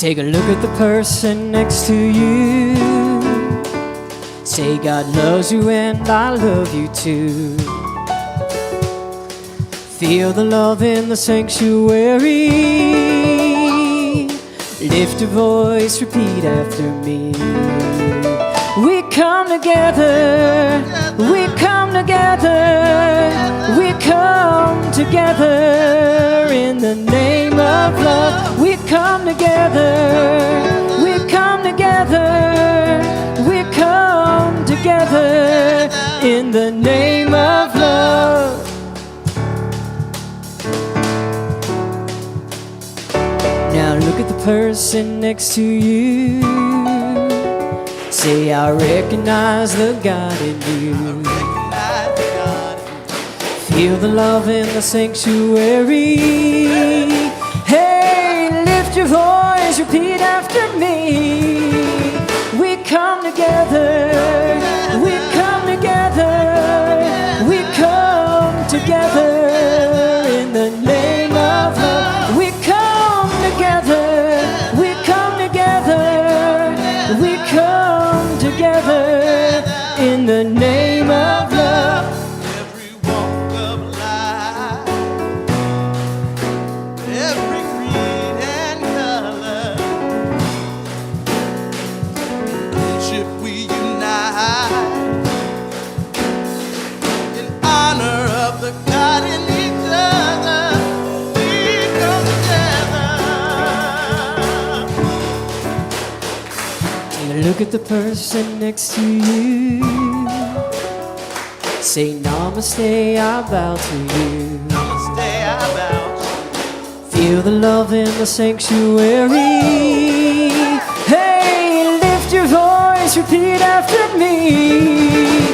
Take a look at the person next to you. Say God loves you and I love you too. Feel the love in the sanctuary. Lift your voice, repeat after me. We come together, we come together, we come together in the name of love. We come together, we come together, we come together in the name of love. Now look at the person next to you. Say, I recognize the God in you. Feel the love in the sanctuary. Hey, lift your voice, repeat after me. We come together, we come together, we come together in the name of love. We come together, we come together, we come together in the name of love. Every walk of life, every creed and color, friendship we unite in honor of the God in each other. We come together. Look at the person next to you. Say namaste, I bow to you. Namaste, I bow. Feel the love in the sanctuary. Hey, lift your voice, repeat after me.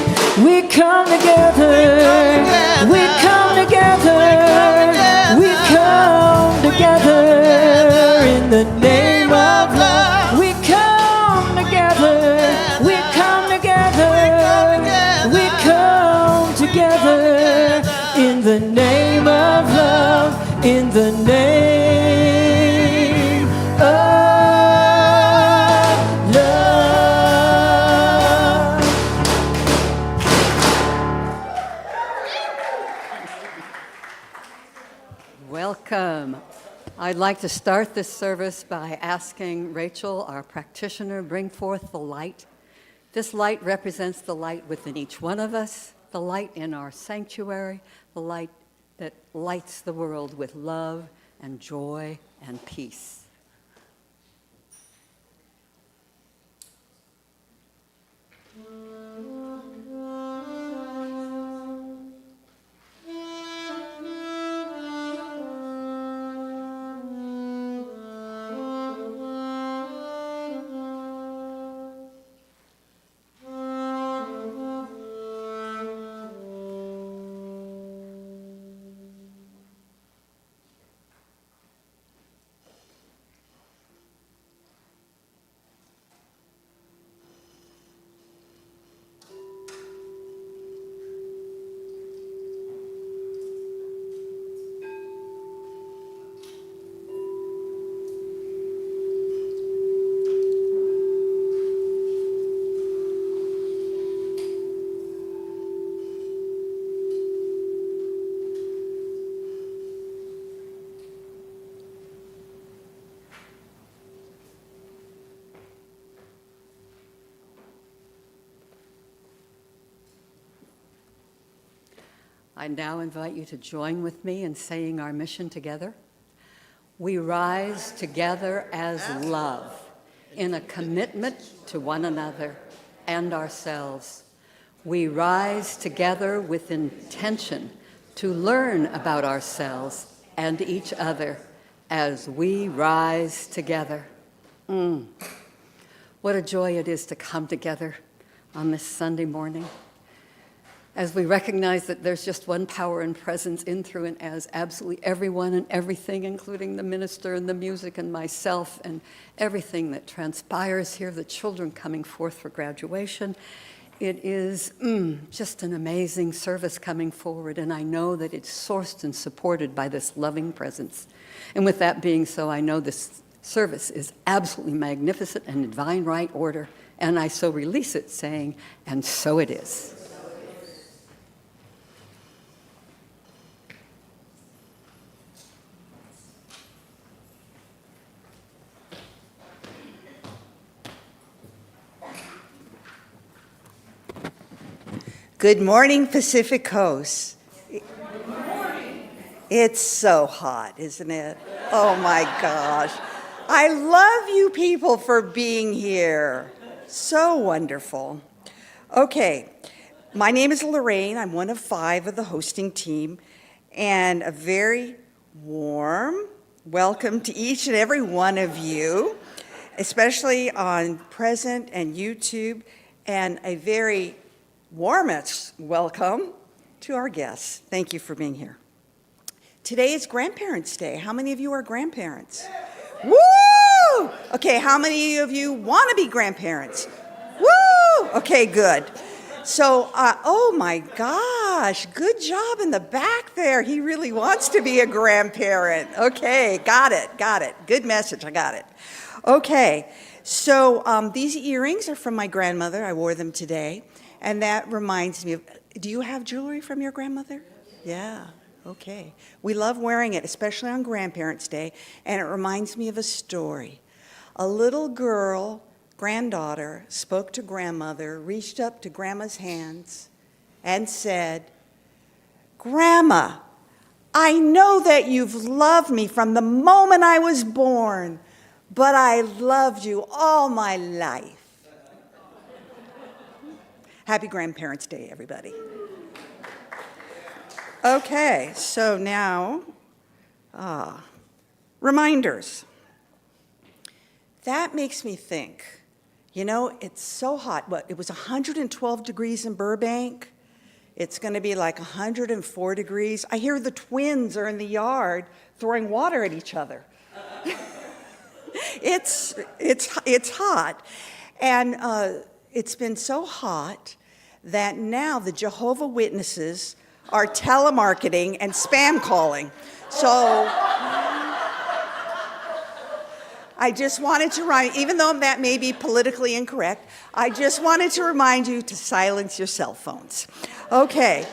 We come together, we come together, we come together in the name of love. We come together, we come together, we come together in the name of love, in the name of love. Welcome. I'd like to start this service by asking Rachel, our practitioner, bring forth the light. This light represents the light within each one of us, the light in our sanctuary, the light that lights the world with love and joy and peace. I now invite you to join with me in saying our mission together. We rise together as love in a commitment to one another and ourselves. We rise together with intention to learn about ourselves and each other as we rise together. What a joy it is to come together on this Sunday morning, as we recognize that there's just one power and presence in, through, and as absolutely everyone and everything, including the minister and the music and myself and everything that transpires here, the children coming forth for graduation. It is just an amazing service coming forward, and I know that it's sourced and supported by this loving presence. And with that being so, I know this service is absolutely magnificent and in divine right order, and I so release it, saying, and so it is. Good morning, Pacific Coast. Good morning. It's so hot, isn't it? Oh my gosh. I love you people for being here. So wonderful. Okay, my name is Lorraine. I'm one of 5 of the hosting team, and a very warm welcome to each and every one of you, especially on Present and YouTube, and a very warmest welcome to our guests. Thank you for being here. Today is Grandparents' Day. How many of you are grandparents? Woo! Okay, how many of you want to be grandparents? Woo! Okay, good. So, oh my gosh, good job in the back there. He really wants to be a grandparent. Okay, got it. Good message, I got it. Okay, so these earrings are from my grandmother. I wore them today. And that reminds me of, do you have jewelry from your grandmother? Yeah, okay. We love wearing it, especially on Grandparents' Day, and it reminds me of a story. A little girl, granddaughter, spoke to grandmother, reached up to grandma's hands, and said, "Grandma, I know that you've loved me from the moment I was born, but I loved you all my life." Happy Grandparents' Day, everybody. Okay, so now, reminders. That makes me think, you know, it's so hot. It was 112 degrees in Burbank. It's going to be like 104 degrees. I hear the twins are in the yard throwing water at each other. It's hot. And it's been so hot that now the Jehovah's Witnesses are telemarketing and spam calling. So I just wanted to remind, even though that may be politically incorrect, I just wanted to remind you to silence your cell phones. Okay,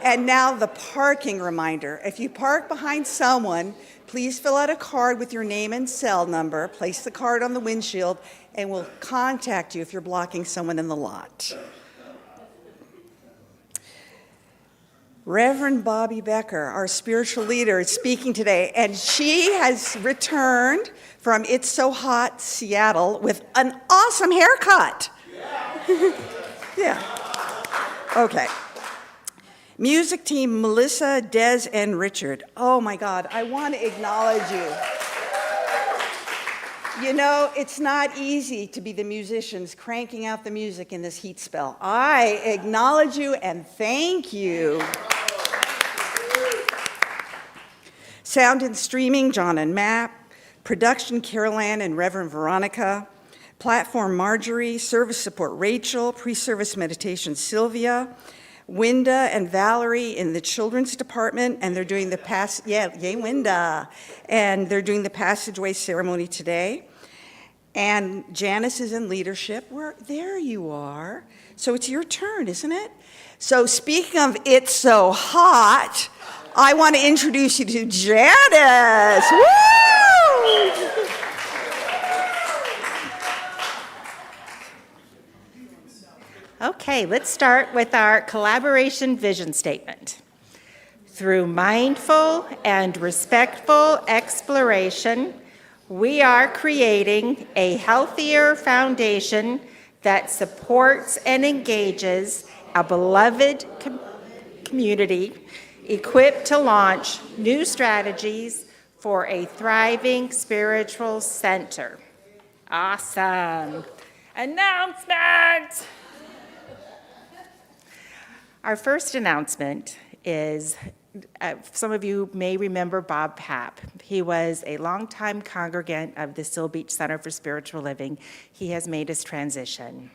and now the parking reminder. If you park behind someone, please fill out a card with your name and cell number, place the card on the windshield, and we'll contact you if you're blocking someone in the lot. Reverend Bobbi Becker, our spiritual leader, is speaking today, and she has returned from It's So Hot, Seattle, with an awesome haircut. Yeah. Okay. Music team, Melissa, Des, and Richard. Oh my God, I want to acknowledge you. You know, it's not easy to be the musicians cranking out the music in this heat spell. I acknowledge you and thank you. Sound and streaming, John and Matt. Production, Carol Ann and Reverend Veronica. Platform, Marjorie. Service support, Rachel. Pre-service meditation, Sylvia. Winda and Valerie in the children's department, and they're doing the yay Winda. And they're doing the Passageway Ceremony today. And Janice is in leadership. There you are. So it's your turn, isn't it? So speaking of It's So Hot, I want to introduce you to Janice. Woo! Okay, let's start with our collaboration vision statement. Through mindful and respectful exploration, we are creating a healthier foundation that supports and engages a beloved community equipped to launch new strategies for a thriving spiritual center. Awesome. Announcement! Our first announcement is, some of you may remember Bob Papp. He was a longtime congregant of the Seal Beach Center for Spiritual Living. He has made his transition.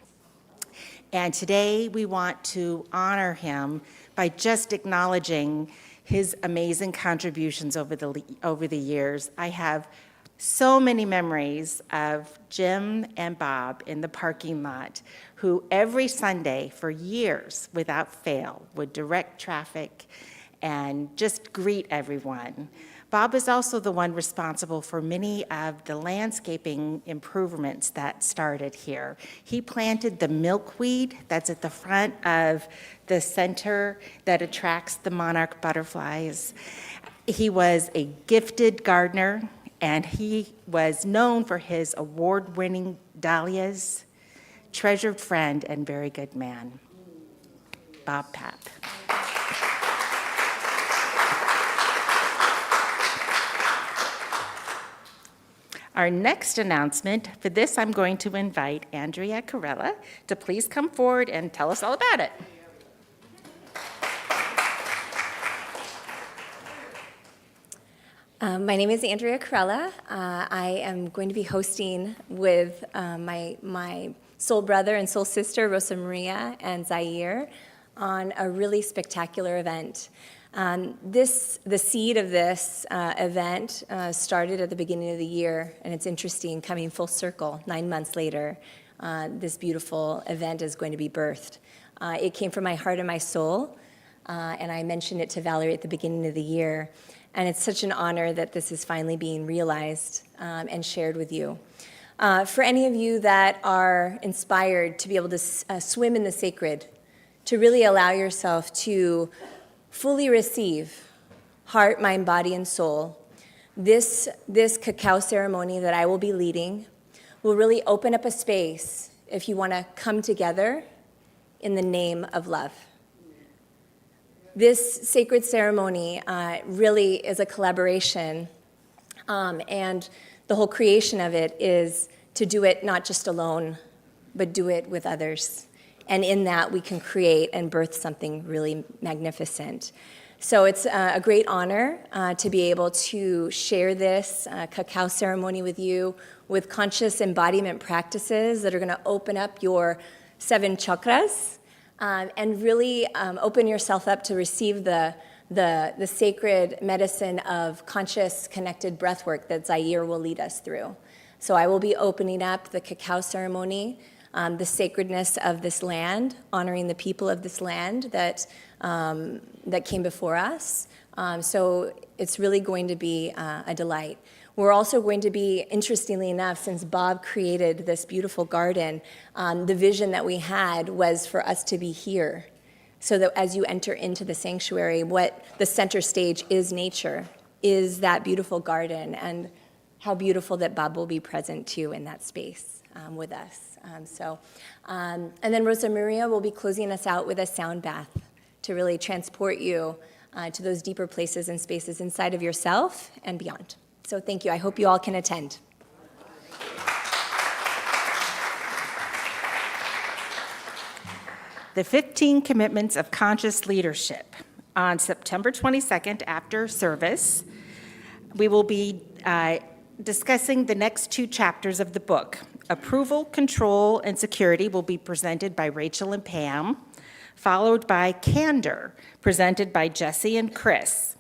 And today we want to honor him by just acknowledging his amazing contributions over the years. I have So many memories of Jim and Bob in the parking lot, who every Sunday for years without fail would direct traffic and just greet everyone. Bob is also the one responsible for many of the landscaping improvements that started here. He planted the milkweed that's at the front of the center that attracts the monarch butterflies. He was a gifted gardener, and he was known for his award-winning dahlias, treasured friend, and very good man. Bob Papp. Our next announcement, for this I'm going to invite Andrea Carella to please come forward and tell us all about it. My name is Andrea Carella. I am going to be hosting with my soul brother and soul sister, Rosa Maria and Zaire, on a really spectacular event. The seed of this event started at the beginning of the year, and it's interesting coming full circle 9 months later. This beautiful event is going to be birthed. It came from my heart and my soul, and I mentioned it to Valerie at the beginning of the year. And it's such an honor that this is finally being realized and shared with you. For any of you that are inspired to be able to swim in the sacred, to really allow yourself to fully receive heart, mind, body, and soul, this cacao ceremony that I will be leading will really open up a space if you want to come together in the name of love. This sacred ceremony really is a collaboration, and the whole creation of it is to do it not just alone, but do it with others. And in that, we can create and birth something really magnificent. So it's a great honor to be able to share this cacao ceremony with you with conscious embodiment practices that are going to open up your 7 chakras, and really open yourself up to receive the sacred medicine of conscious connected breath work that Zaire will lead us through. So I will be opening up the cacao ceremony, the sacredness of this land, honoring the people of this land that came before us. So it's really going to be a delight. We're also going to be, interestingly enough, since Bob created this beautiful garden, the vision that we had was for us to be here, so that as you enter into the sanctuary, what the center stage is nature, is that beautiful garden, and how beautiful that Bob will be present too in that space with us. And then Rosa Maria will be closing us out with a sound bath to really transport you to those deeper places and spaces inside of yourself and beyond. So thank you. I hope you all can attend. The 15 Commitments of Conscious Leadership. On September 22nd, after service, we will be discussing the next 2 chapters of the book. Approval, Control, and Security will be presented by Rachel and Pam, followed by Candor, presented by Jesse and Chris.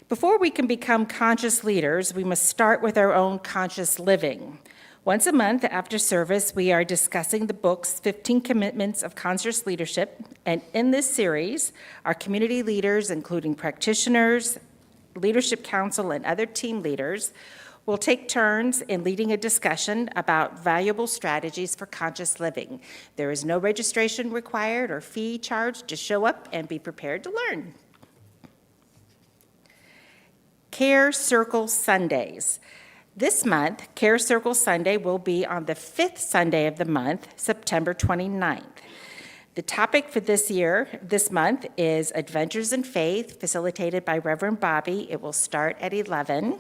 Before we can become conscious leaders, we must start with our own conscious living. Once a month after service, we are discussing the book's 15 Commitments of Conscious Leadership, and in this series, our community leaders, including practitioners, leadership council, and other team leaders, will take turns in leading a discussion about valuable strategies for conscious living. There is no registration required or fee charged. Just show up and be prepared to learn. Care Circle Sundays. This month, Care Circle Sunday will be on the 5th Sunday of the month, September 29th. The topic for this month, is Adventures in Faith, facilitated by Reverend Bobbi. It will start at 11.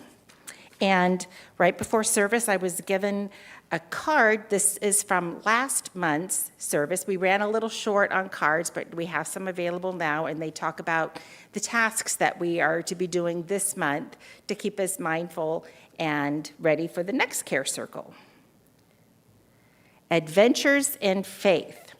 And right before service, I was given a card. This is from last month's service. We ran a little short on cards, but we have some available now, and they talk about the tasks that we are to be doing this month to keep us mindful and ready for the next Care Circle. Adventures in Faith.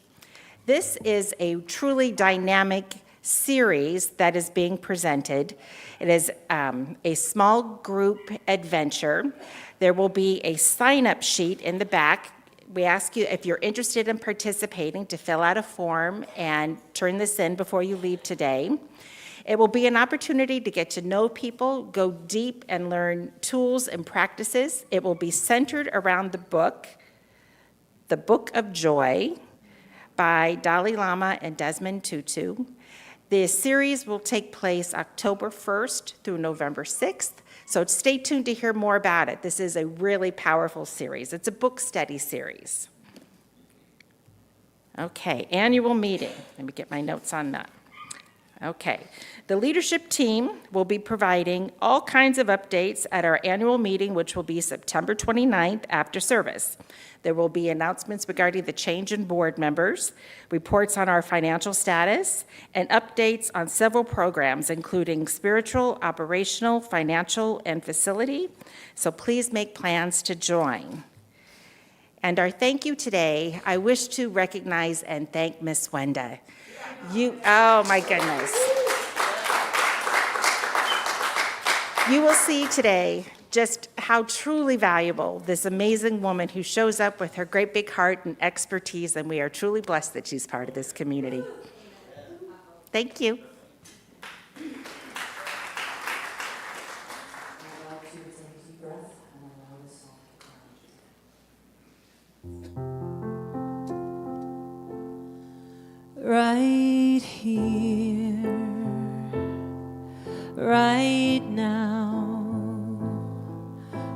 This is a truly dynamic series that is being presented. It is a small group adventure. There will be a sign-up sheet in the back. We ask you, if you're interested in participating, to fill out a form and turn this in before you leave today. It will be an opportunity to get to know people, go deep, and learn tools and practices. It will be centered around the Book of Joy by Dalai Lama and Desmond Tutu. The series will take place October 1st through November 6th, so stay tuned to hear more about it. This is a really powerful series. It's a book study series. Okay, annual meeting. Let me get my notes on that. Okay, the leadership team will be providing all kinds of updates at our annual meeting, which will be September 29th after service. There will be announcements regarding the change in board members, reports on our financial status, and updates on several programs, including spiritual, operational, financial, and facility. So please make plans to join. And our thank you today, I wish to recognize and thank Miss Wenda. Oh my goodness. You will see today just how truly valuable this amazing woman who shows up with her great big heart and expertise, and we are truly blessed that she's part of this community. Thank you. Right here, right now.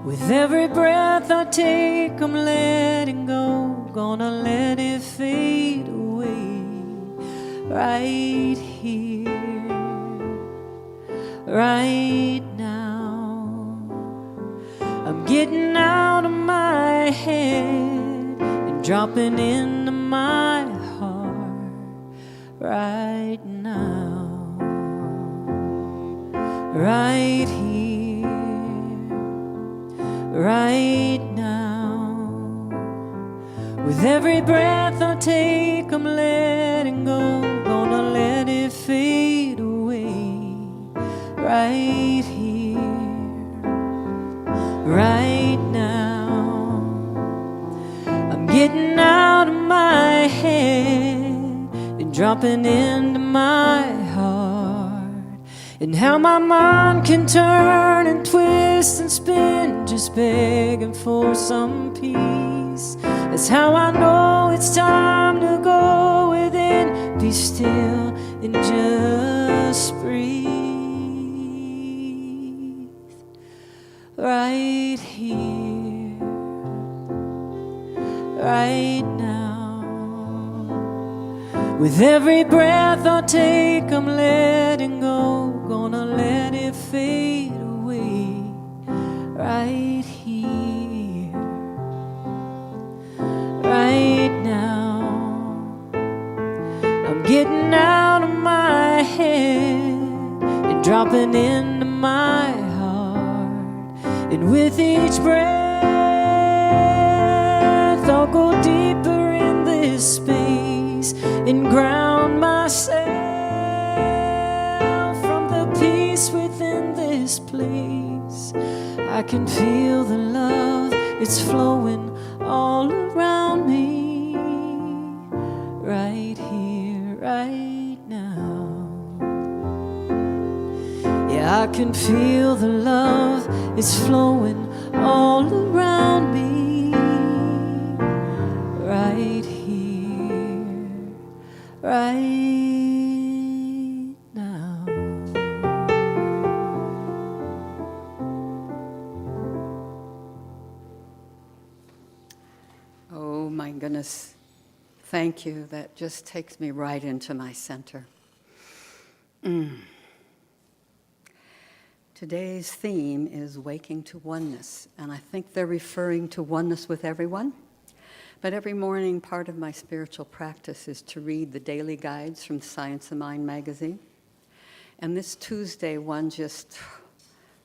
With every breath I take, I'm letting go. Gonna let it fade away. Right here, right now. I'm getting out of my head and dropping into my heart. Right now, right here, right now. With every breath I take, I'm letting go. Gonna let it fade away. Right here, right now. I'm getting out of my head, dropping into my heart, and how my mind can turn and twist and spin, just begging for some peace. That's how I know it's time to go within, be still and just breathe. Right here, right now. With every breath I take, I'm letting go. Gonna let it fade away. Right here, right now. I'm getting out of my head and dropping into my heart. And with each breath, I'll go deeper in this space and ground myself from the peace within this place. I can feel the love, it's flowing all around me. Right here, right now. Yeah, I can feel the love, it's flowing all around me. Right here, right now. Oh my goodness, thank you. That just takes me right into my center. Today's theme is waking to oneness, and I think they're referring to oneness with everyone. But every morning, part of my spiritual practice is to read the daily guides from Science of Mind magazine. And this Tuesday one just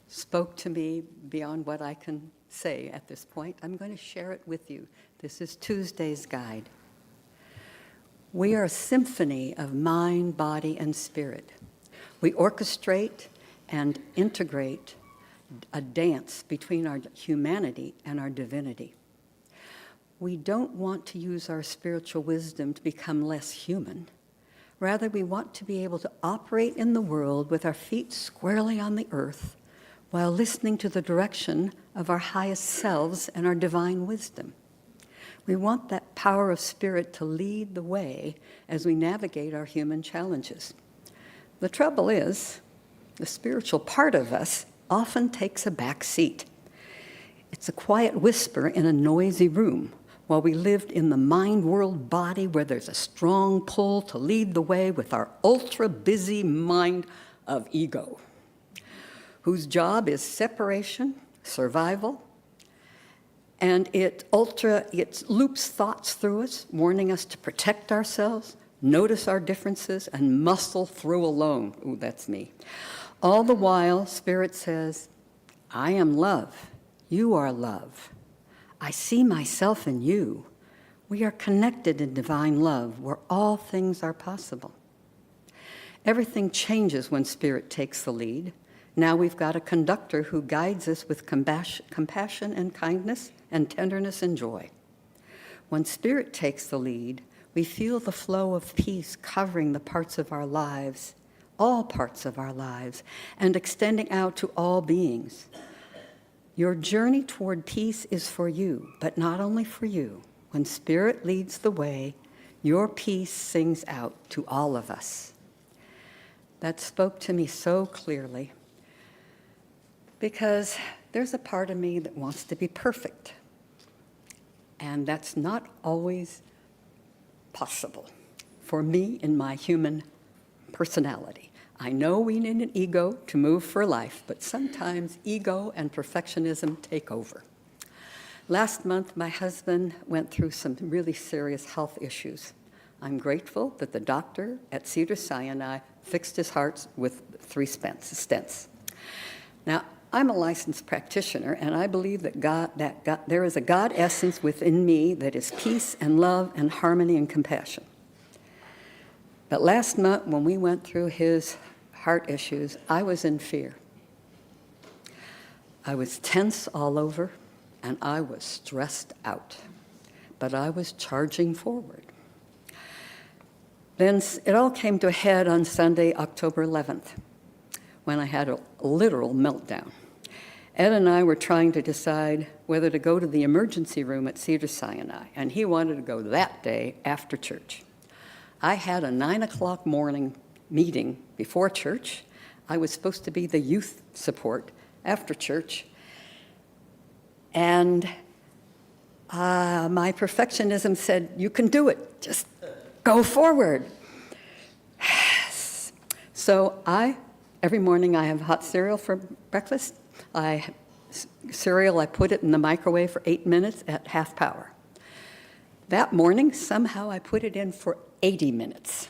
spoke to me beyond what I can say at this point. I'm going to share it with you. This is Tuesday's guide. We are a symphony of mind, body, and spirit. We orchestrate and integrate a dance between our humanity and our divinity. We don't want to use our spiritual wisdom to become less human. Rather, we want to be able to operate in the world with our feet squarely on the earth while listening to the direction of our highest selves and our divine wisdom. We want that power of spirit to lead the way as we navigate our human challenges. The trouble is, the spiritual part of us often takes a back seat. It's a quiet whisper in a noisy room, while we lived in the mind-world body where there's a strong pull to lead the way with our ultra-busy mind of ego, whose job is separation, survival, and it loops thoughts through us, warning us to protect ourselves, notice our differences, and muscle through alone. Ooh, that's me. All the while, Spirit says, I am love. You are love. I see myself in you. We are connected in divine love, where all things are possible. Everything changes when Spirit takes the lead. Now we've got a conductor who guides us with compassion and kindness and tenderness and joy. When Spirit takes the lead, we feel the flow of peace covering the parts of our lives, all parts of our lives, and extending out to all beings. Your journey toward peace is for you, but not only for you. When Spirit leads the way, your peace sings out to all of us. That spoke to me so clearly, because there's a part of me that wants to be perfect, and that's not always possible for me in my human personality. I know we need an ego to move for life, but sometimes ego and perfectionism take over. Last month, my husband went through some really serious health issues. I'm grateful that the doctor at Cedars-Sinai fixed his heart with 3 stents. Now, I'm a licensed practitioner, and I believe that there is a God essence within me that is peace and love and harmony and compassion. But last month, when we went through his heart issues, I was in fear. I was tense all over, and I was stressed out. But I was charging forward. Then it all came to a head on Sunday, October 11th, when I had a literal meltdown. Ed and I were trying to decide whether to go to the emergency room at Cedars-Sinai, and he wanted to go that day after church. I had a 9 o'clock morning meeting before church. I was supposed to be the youth support after church. And my perfectionism said, you can do it, just go forward. So every morning I have hot cereal for breakfast. I put it in the microwave for 8 minutes at half power. That morning, somehow I put it in for 80 minutes.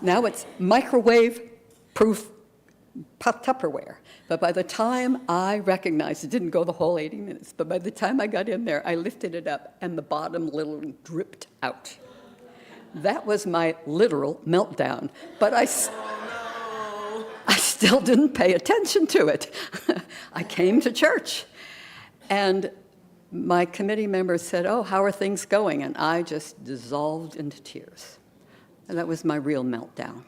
Now it's microwave-proof Tupperware. But by the time I recognized, it didn't go the whole 80 minutes, but by the time I got in there, I lifted it up, and the bottom literally dripped out. That was my literal meltdown. But I still didn't pay attention to it. I came to church, and my committee members said, oh, how are things going? And I just dissolved into tears. And that was my real meltdown.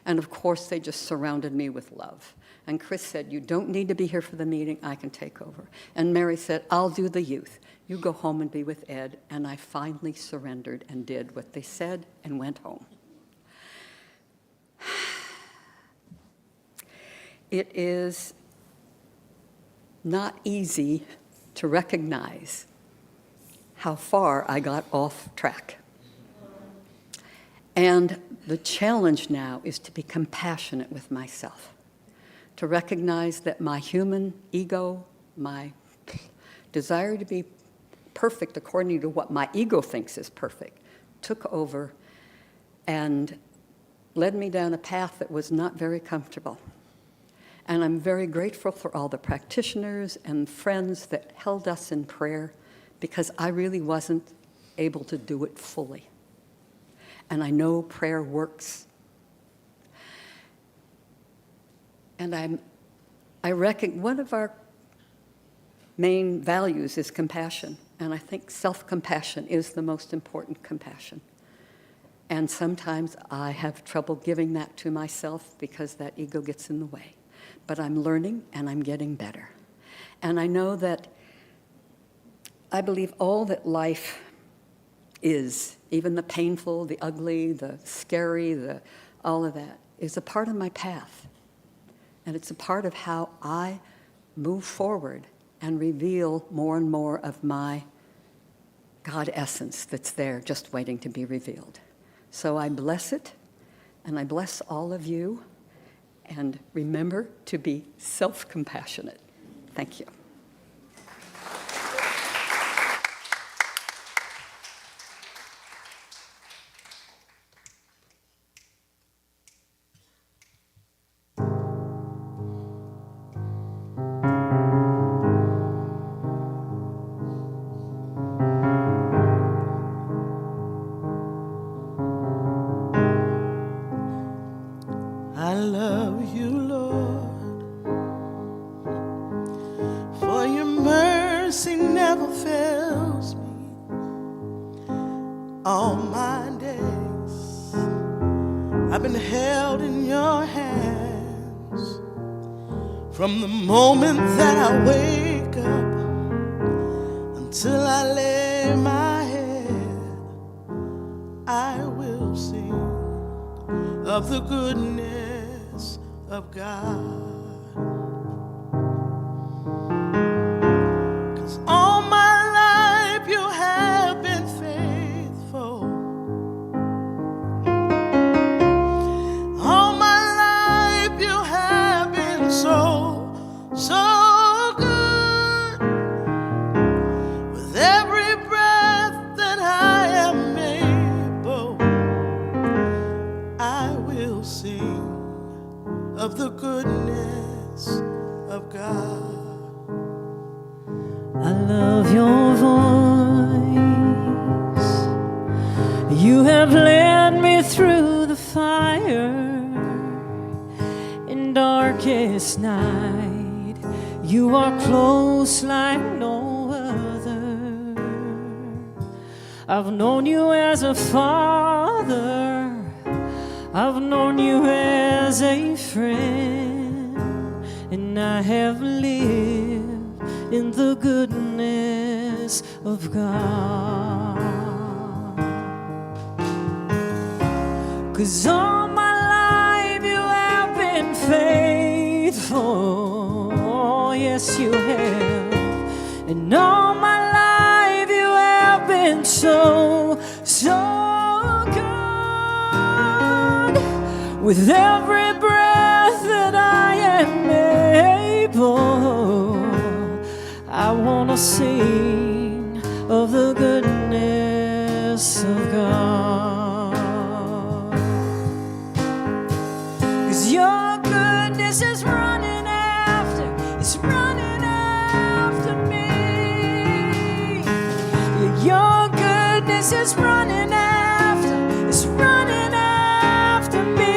And of course, they just surrounded me with love. And Chris said, you don't need to be here for the meeting, I can take over. And Mary said, I'll do the youth. You go home and be with Ed. And I finally surrendered and did what they said and went home. It is not easy to recognize how far I got off track. And the challenge now is to be compassionate with myself, to recognize that my human ego, my desire to be perfect according to what my ego thinks is perfect, took over and led me down a path that was not very comfortable. And I'm very grateful for all the practitioners and friends that held us in prayer, because I really wasn't able to do it fully. and I know prayer works. And I reckon one of our main values is compassion, and I think self-compassion is the most important compassion. And sometimes I have trouble giving that to myself because that ego gets in the way. But I'm learning and I'm getting better. And I know that I believe all that life is, even the painful, the ugly, the scary, all of that, is a part of my path. And it's a part of how I move forward and reveal more and more of my God essence that's there just waiting to be revealed. So I bless it, and I bless all of you, and remember to be self-compassionate. Thank you. I love you, Lord, for your mercy never fails me. All my days I've been held in your hands. From the moment that I wake up until I lay my head, I will sing of the goodness of God. 'Cause all my life you have been faithful. All my life you have been so good. With every breath that I am able, I will sing of the goodness of God. I love your voice. You have led me through the fire in darkest night. You are close like no other. I've known you as a father. I've known you as a friend, and I have lived in the goodness of God. 'Cause all my life you have been faithful, yes you have, and all my life you have been so good. With every breath that I am able, I want to sing of the goodness of God. 'Cause your goodness is running after me. Yeah, your goodness is running after me.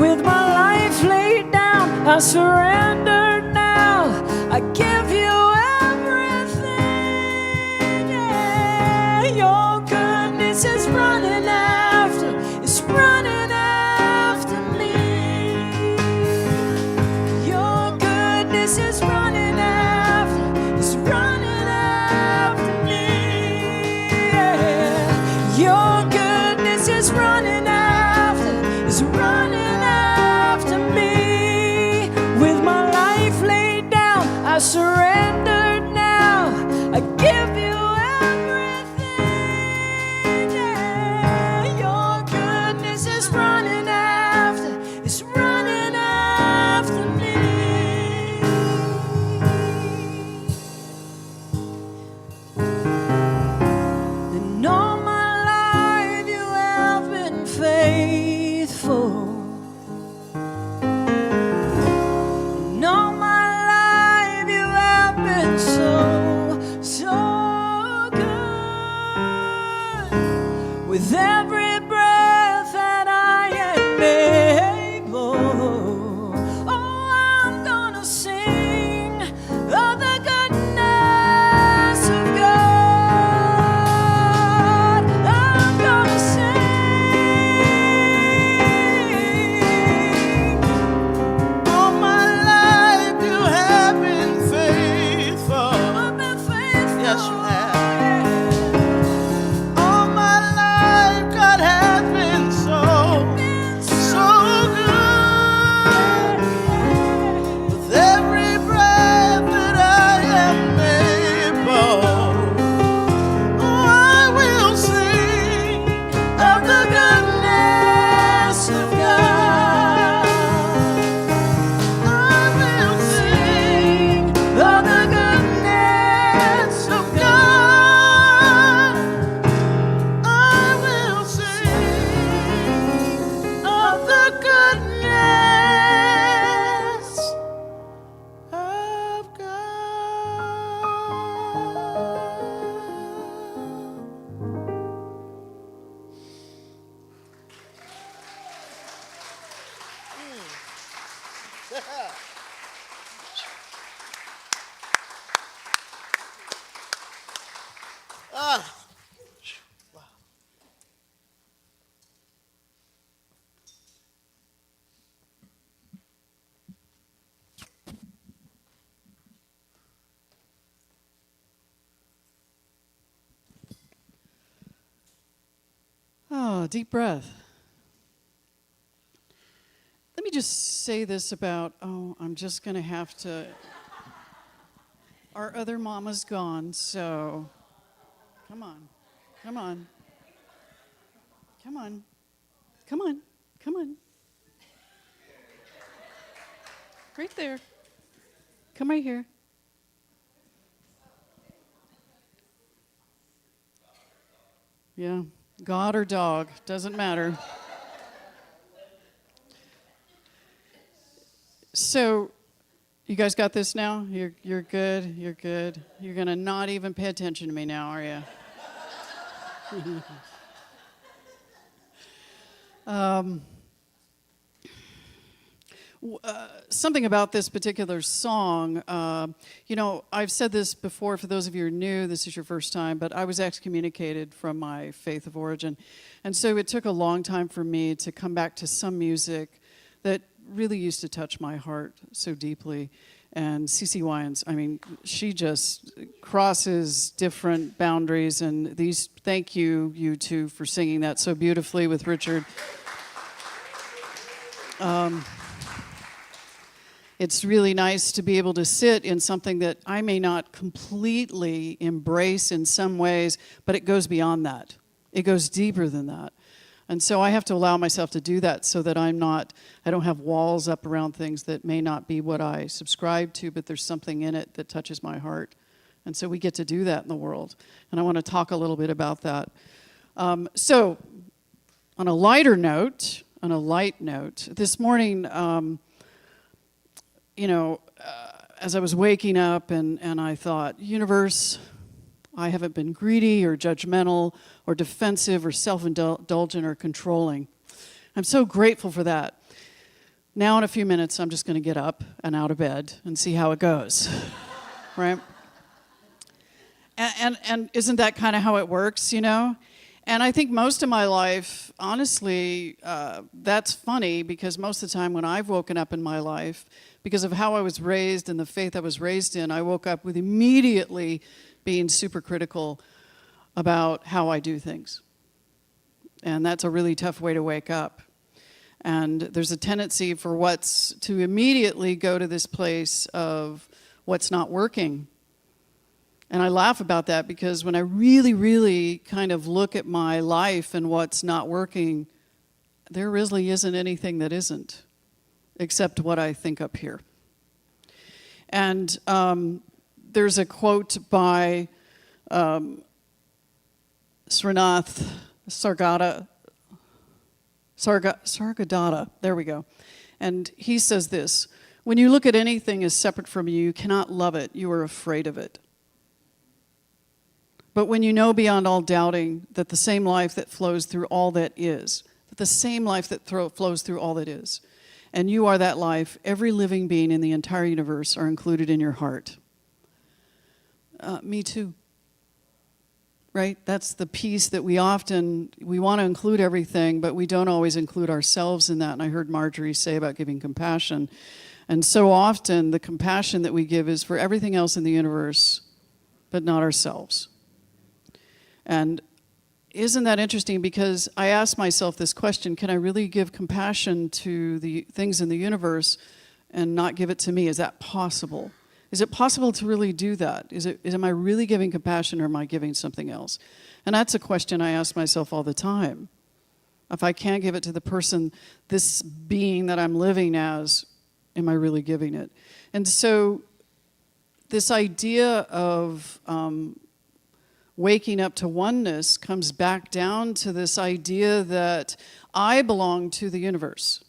With my life laid down, I surrender now. I give you everything. Yeah, your goodness is running after me. Your goodness is running after me. Yeah, your goodness is running after me. With my life laid down, I surrender now. I give you everything. Yeah, your goodness is running after me. And all my life you have been faithful. And all my life you have Ah. Wow. Oh, deep breath. Let me just say this about, I'm just going to have to. Our other mama's gone, so come on, come on, come on, come on, come on. Right there. Come right here. Yeah, God or dog, doesn't matter. So, you guys got this now? You're good. You're good. You're gonna not even pay attention to me now, are you? Something about this particular song, I've said this before. For those of you who are new, this is your first time, but I was excommunicated from my faith of origin. And so it took a long time for me to come back to some music that really used to touch my heart so deeply. And CeCe Winans, she just crosses different boundaries. And thank you two, for singing that so beautifully with Richard. It's really nice to be able to sit in something that I may not completely embrace in some ways, but it goes beyond that. It goes deeper than that. And so I have to allow myself to do that so that I don't have walls up around things that may not be what I subscribe to, but there's something in it that touches my heart. And so we get to do that in the world. And I want to talk a little bit about that. So on a light note, this morning, as I was waking up and I thought, universe, I haven't been greedy or judgmental or defensive or self-indulgent or controlling. I'm so grateful for that. Now in a few minutes, I'm just going to get up and out of bed and see how it goes, right? And isn't that kind of how it works, And I think most of my life, honestly, that's funny because most of the time when I've woken up in my life, because of how I was raised and the faith I was raised in, I woke up with immediately being super critical about how I do things. And that's a really tough way to wake up. And there's a tendency for to immediately go to this place of what's not working. And I laugh about that because when I really, really kind of look at my life and what's not working, there really isn't anything that isn't, except what I think up here. And there's a quote by Srinath Sargadatta, there we go. And he says this: when you look at anything as separate from you, you cannot love it, you are afraid of it. But when you know beyond all doubting that the same life that flows through all that is, flows through all that is, and you are that life, every living being in the entire universe are included in your heart. Me too. Right? That's the piece that we want to include everything, but we don't always include ourselves in that. And I heard Marjorie say about giving compassion. And so often the compassion that we give is for everything else in the universe, but not ourselves. And isn't that interesting? Because I asked myself this question: can I really give compassion to the things in the universe and not give it to me? Is that possible? Is it possible to really do that? Am I really giving compassion, or am I giving something else? And that's a question I ask myself all the time. If I can't give it to the person, this being that I'm living as, am I really giving it? And so this idea of waking up to oneness comes back down to this idea that I belong to the universe.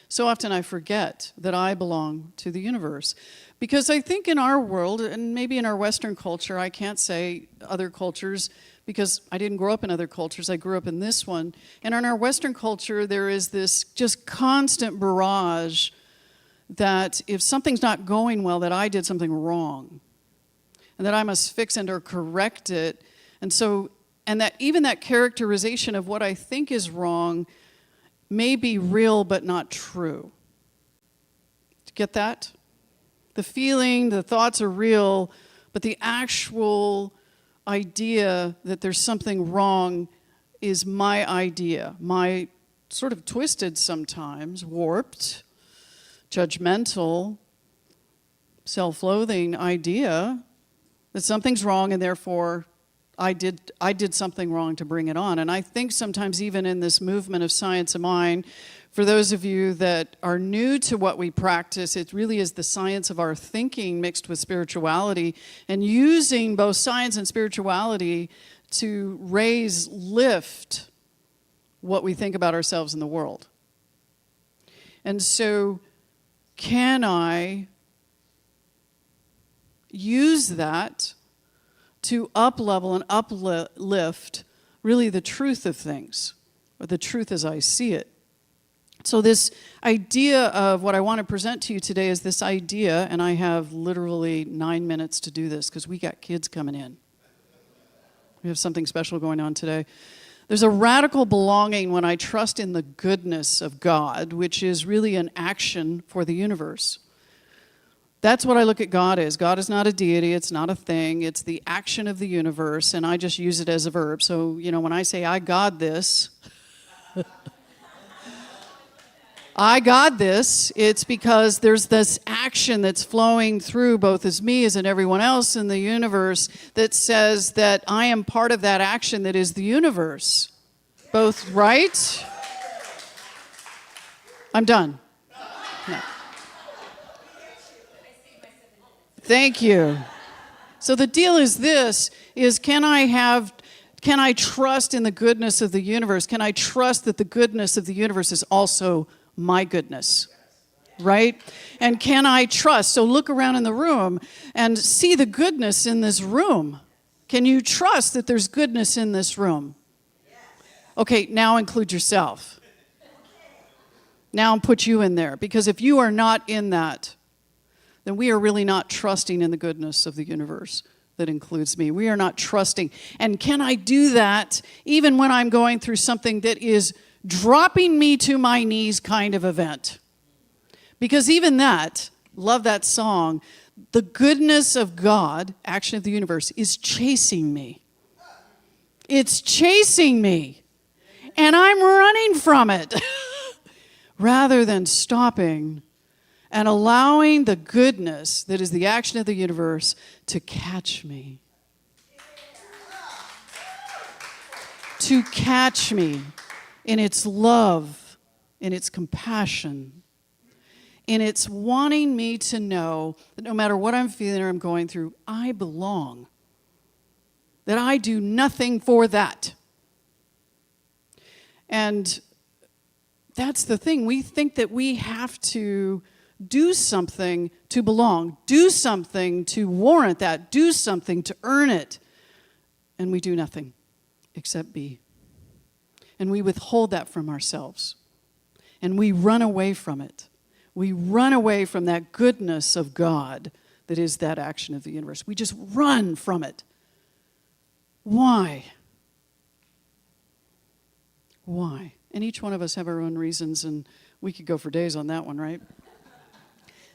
So often I forget that I belong to the universe. Because I think in our world, and maybe in our Western culture, I can't say other cultures because I didn't grow up in other cultures, I grew up in this one. And in our Western culture, there is this just constant barrage that if something's not going well, that I did something wrong, and that I must fix and or correct it. And that even that characterization of what I think is wrong may be real but not true. Get that? The feeling, the thoughts are real, but the actual idea that there's something wrong is my idea, my sort of twisted sometimes, warped, judgmental, self-loathing idea that something's wrong and therefore I did something wrong to bring it on. And I think sometimes even in this movement of science of mind, for those of you that are new to what we practice, it really is the science of our thinking mixed with spirituality, and using both science and spirituality to lift what we think about ourselves in the world. And so, can I use that to up-level and uplift really the truth of things, or the truth as I see it? So this idea of what I want to present to you today is this idea, and I have literally 9 minutes to do this because we got kids coming in. We have something special going on today. There's a radical belonging when I trust in the goodness of God, which is really an action for the universe. That's what I look at God as. God is not a deity, it's not a thing, it's the action of the universe, and I just use it as a verb. So, when I say, I God this, I God this, it's because there's this action that's flowing through both as me as in everyone else in the universe that says that I am part of that action that is the universe. Both, right? I'm done. No. Thank you. So the deal is this, can I trust in the goodness of the universe? Can I trust that the goodness of the universe is also my goodness, right? And can I trust? So look around in the room and see the goodness in this room. Can you trust that there's goodness in this room? Okay, now include yourself. Now put you in there, because if you are not in that, then we are really not trusting in the goodness of the universe that includes me. We are not trusting. And can I do that even when I'm going through something that is dropping me to my knees kind of event? Because even that, love that song, the goodness of God, action of the universe, is chasing me. It's chasing me. And I'm running from it rather than stopping and allowing the goodness that is the action of the universe to catch me. To catch me in its love, in its compassion, in its wanting me to know that no matter what I'm feeling or I'm going through, I belong. That I do nothing for that. And that's the thing. We think that we have to do something to belong, do something to warrant that, do something to earn it. And we do nothing except be. And we withhold that from ourselves. And we run away from it. We run away from that goodness of God that is that action of the universe. We just run from it. Why? Why? And each one of us have our own reasons, and we could go for days on that one, right?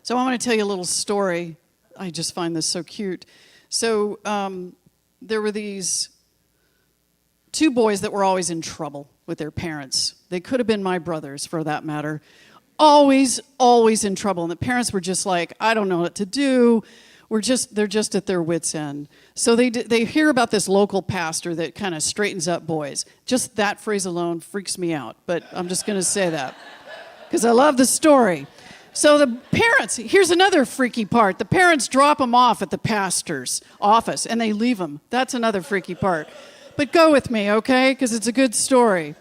So I want to tell you a little story. I just find this so cute. So there were these two boys that were always in trouble with their parents. They could have been my brothers, for that matter. Always, always in trouble. And the parents were just like, I don't know what to do. They're just at their wits' end. So they hear about this local pastor that kind of straightens up boys. Just that phrase alone freaks me out, but I'm just going to say that because I love the story. So the parents, here's another freaky part. The parents drop them off at the pastor's office, and they leave them. That's another freaky part. But go with me, okay? Because it's a good story.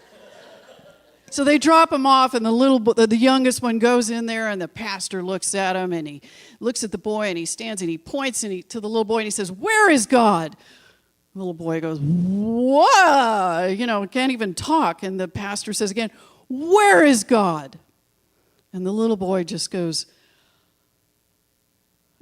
So they drop him off, and the youngest one goes in there, and the pastor looks at him, and he looks at the boy, and he stands, and he points to the little boy, and he says, "Where is God?" The little boy goes, "Whoa!" Can't even talk. And the pastor says again, "Where is God?" And the little boy just goes,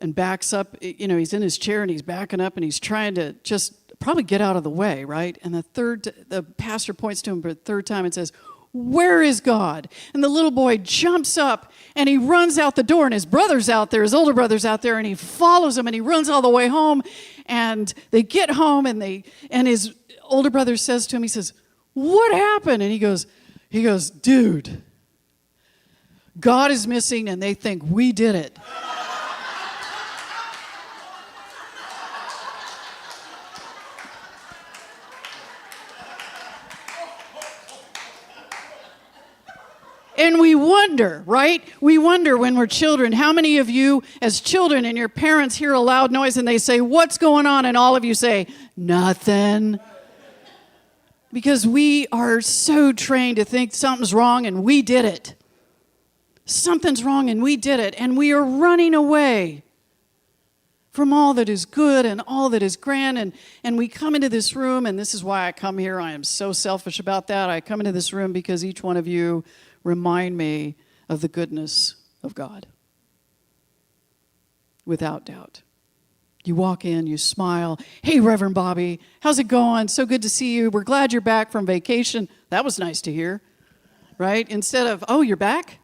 and backs up. He's in his chair and he's backing up and he's trying to just probably get out of the way, right? And the pastor points to him for the third time and says, "Where is God?" And the little boy jumps up and he runs out the door, and his brother's out there, his older brother's out there, and he follows him and he runs all the way home. And they get home, and his older brother says to him, he says, "What happened?" And he goes, "Dude, God is missing and they think we did it." And we wonder, right? We wonder when we're children, how many of you as children and your parents hear a loud noise and they say, "What's going on?" And all of you say, "Nothing." Because we are so trained to think something's wrong and we did it. Something's wrong and we did it. And we are running away from all that is good and all that is grand. And we come into this room, and this is why I come here. I am so selfish about that. I come into this room because each one of you remind me of the goodness of God. Without doubt. You walk in, you smile. "Hey, Reverend Bobbi, how's it going? So good to see you. We're glad you're back from vacation." That was nice to hear, right? Instead of, "Oh, you're back?"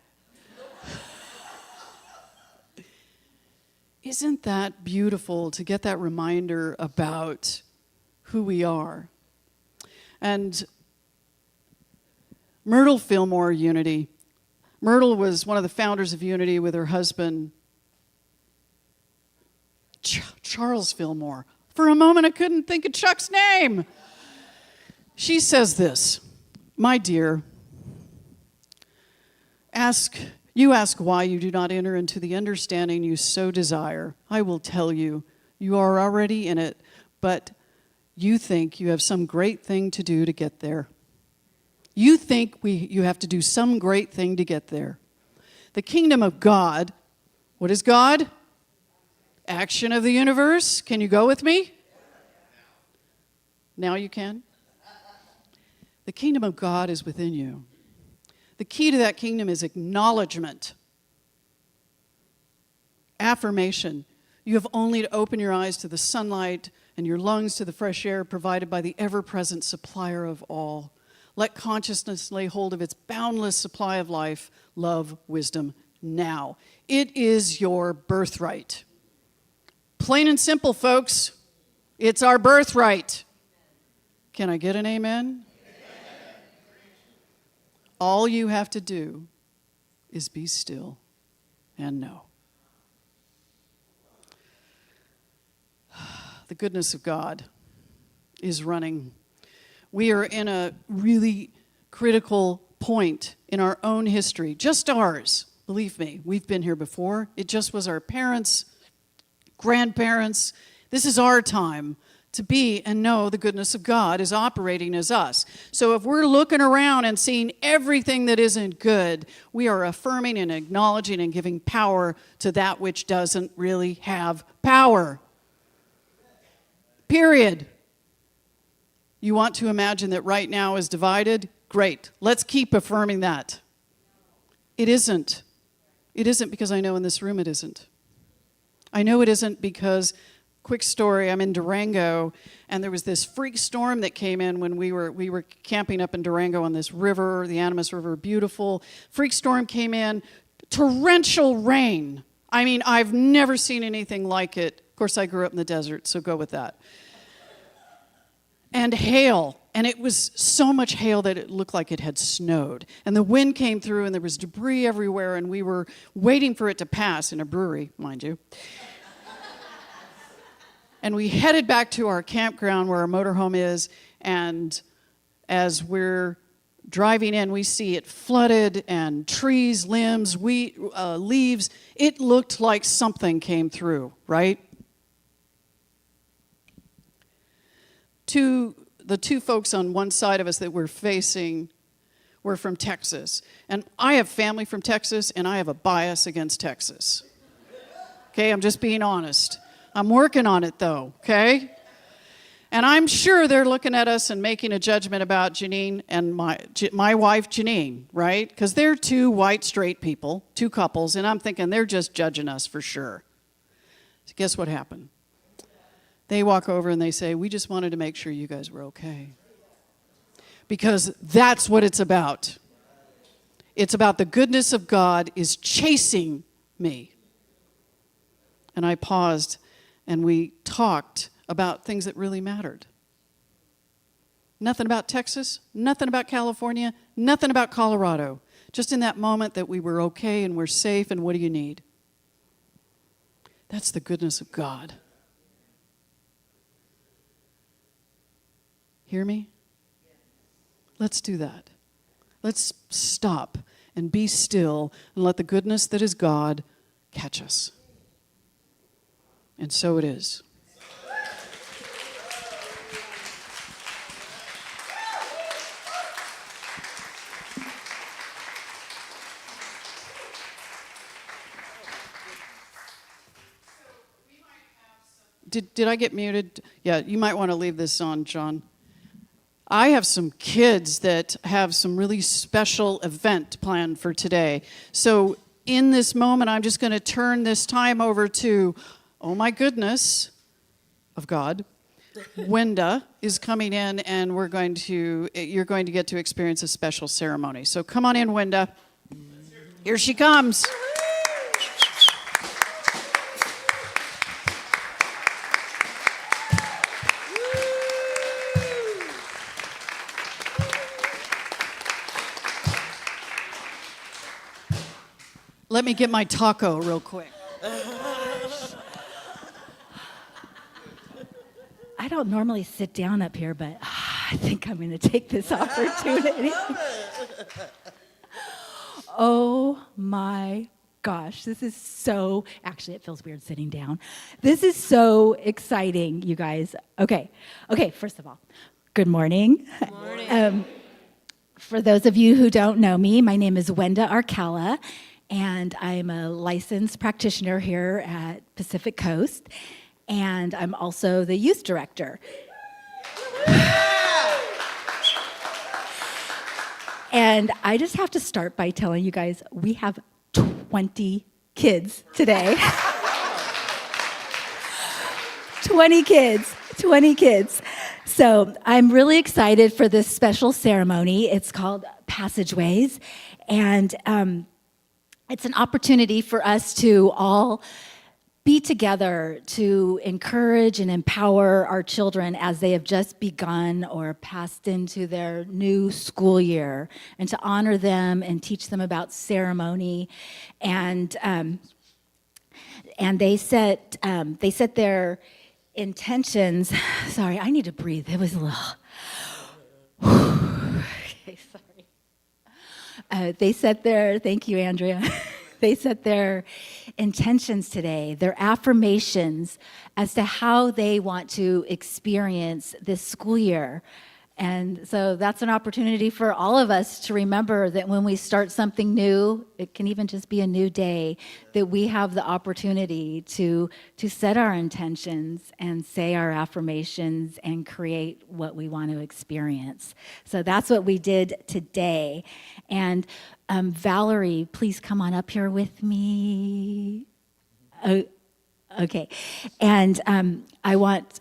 Isn't that beautiful to get that reminder about who we are? And Myrtle Fillmore Unity. Myrtle was one of the founders of Unity with her husband, Charles Fillmore. For a moment, I couldn't think of Chuck's name. She says this, "My dear, you ask why you do not enter into the understanding you so desire. I will tell you, you are already in it, but you think you have some great thing to do to get there. You think you have to do some great thing to get there. The kingdom of God," what is God? Action of the universe. Can you go with me? Now you can. The kingdom of God is within you. The key to that kingdom is acknowledgement, affirmation. You have only to open your eyes to the sunlight and your lungs to the fresh air provided by the ever-present supplier of all. Let consciousness lay hold of its boundless supply of life, love, wisdom, now. It is your birthright. Plain and simple, folks. It's our birthright. Can I get an amen? All you have to do is be still and know. The goodness of God is running. We are in a really critical point in our own history, just ours. Believe me, we've been here before. It just was our parents, grandparents. This is our time to be and know the goodness of God is operating as us. So if we're looking around and seeing everything that isn't good, we are affirming and acknowledging and giving power to that which doesn't really have power. Period. You want to imagine that right now is divided? Great. Let's keep affirming that. It isn't. It isn't because I know in this room it isn't. I know it isn't because, quick story, I'm in Durango, and there was this freak storm that came in when we were camping up in Durango on this river, the Animas River, beautiful. Freak storm came in, torrential rain. I mean, I've never seen anything like it. Of course, I grew up in the desert, so go with that. And hail, and it was so much hail that it looked like it had snowed. And the wind came through, and there was debris everywhere, and we were waiting for it to pass in a brewery, mind you. And we headed back to our campground where our motorhome is, and as we're driving in, we see it flooded, and trees, limbs, leaves. It looked like something came through, right? The two folks on one side of us that we're facing were from Texas. And I have family from Texas, and I have a bias against Texas. Okay, I'm just being honest. I'm working on it, though, okay? And I'm sure they're looking at us and making a judgment about Janine and my wife, Janine, right? Because they're two white, straight people, two couples, and I'm thinking they're just judging us for sure. So guess what happened? They walk over and they say, we just wanted to make sure you guys were okay. Because that's what it's about. It's about the goodness of God is chasing me. And I paused and we talked about things that really mattered. Nothing about Texas, nothing about California, nothing about Colorado. Just in that moment that we were okay and we're safe, and what do you need? That's the goodness of God. Hear me? Let's do that. Let's stop and be still and let the goodness that is God catch us. And so it is. Did I get muted? Yeah, you might want to leave this on, John. I have some kids that have some really special event planned for today. So in this moment, I'm just going to turn this time over to, oh my goodness, of God. Wenda is coming in, and you're going to get to experience a special ceremony. So come on in, Wenda. Here she comes. Let me get my taco real quick. I don't normally sit down up here, but I think I'm going to take this opportunity. Oh my gosh, this is so, actually it feels weird sitting down. This is so exciting, you guys. Okay, first of all, good morning. Good morning. For those of you who don't know me, my name is Wenda Arcala, and I'm a licensed practitioner here at Pacific Coast, and I'm also the youth director. And I just have to start by telling you guys, we have 20 kids today. 20 kids. So I'm really excited for this special ceremony. It's called Passageways, and it's an opportunity for us to all be together to encourage and empower our children as they have just begun or passed into their new school year, and to honor them and teach them about ceremony. And they set their intentions. Sorry, I need to breathe. It was a little. Okay, sorry. Thank you, Andrea. They set their intentions today, their affirmations as to how they want to experience this school year. And so that's an opportunity for all of us to remember that when we start something new, it can even just be a new day, that we have the opportunity to set our intentions and say our affirmations and create what we want to experience. So that's what we did today. And Valerie, please come on up here with me. Oh, okay. And I want,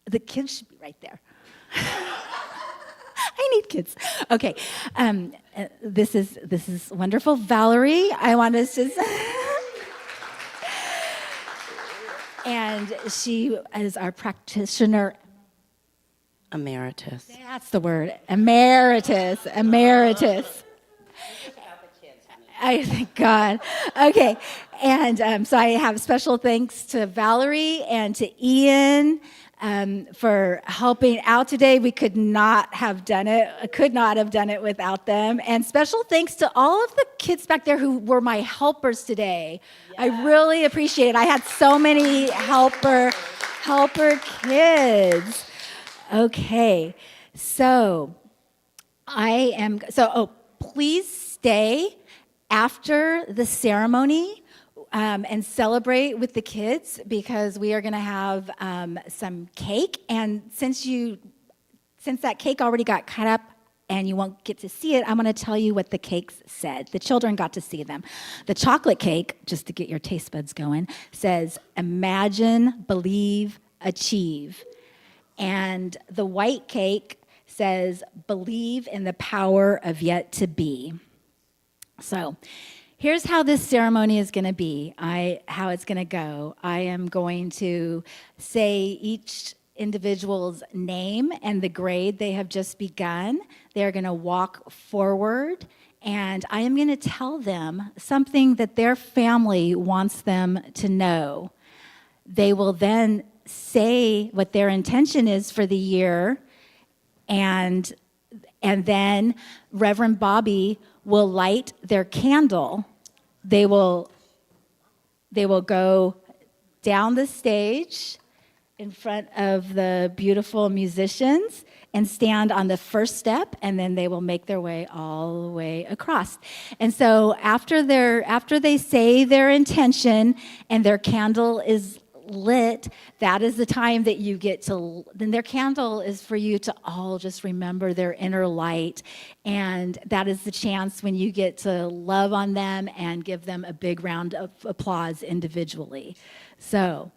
the kids should be right there. I need kids. Okay, this is wonderful, Valerie. I want us to, and she is our practitioner. Emeritus. That's the word, emeritus. I thank God. Okay, and so I have special thanks to Valerie and to Ian. For helping out today. We could not have done it without them. And special thanks to all of the kids back there who were my helpers today. Yeah. I really appreciate it. I had so many helper kids. Okay, so please stay after the ceremony and celebrate with the kids, because we are going to have some cake. And since that cake already got cut up and you won't get to see it, I'm going to tell you what the cakes said. The children got to see them. The chocolate cake, just to get your taste buds going, says, imagine, believe, achieve. And the white cake says, believe in the power of yet to be. So here's how this ceremony is going to be, how it's going to go. I am going to say each individual's name and the grade they have just begun. They're going to walk forward, and I am going to tell them something that their family wants them to know. They will then say what their intention is for the year, and then Reverend Bobbi will light their candle. They will go down the stage in front of the beautiful musicians and stand on the first step, and then they will make their way all the way across. And so after they say their intention and their candle is lit, that is the time that you get to, then their candle is for you to all just remember their inner light, and that is the chance when you get to love on them and give them a big round of applause individually. So,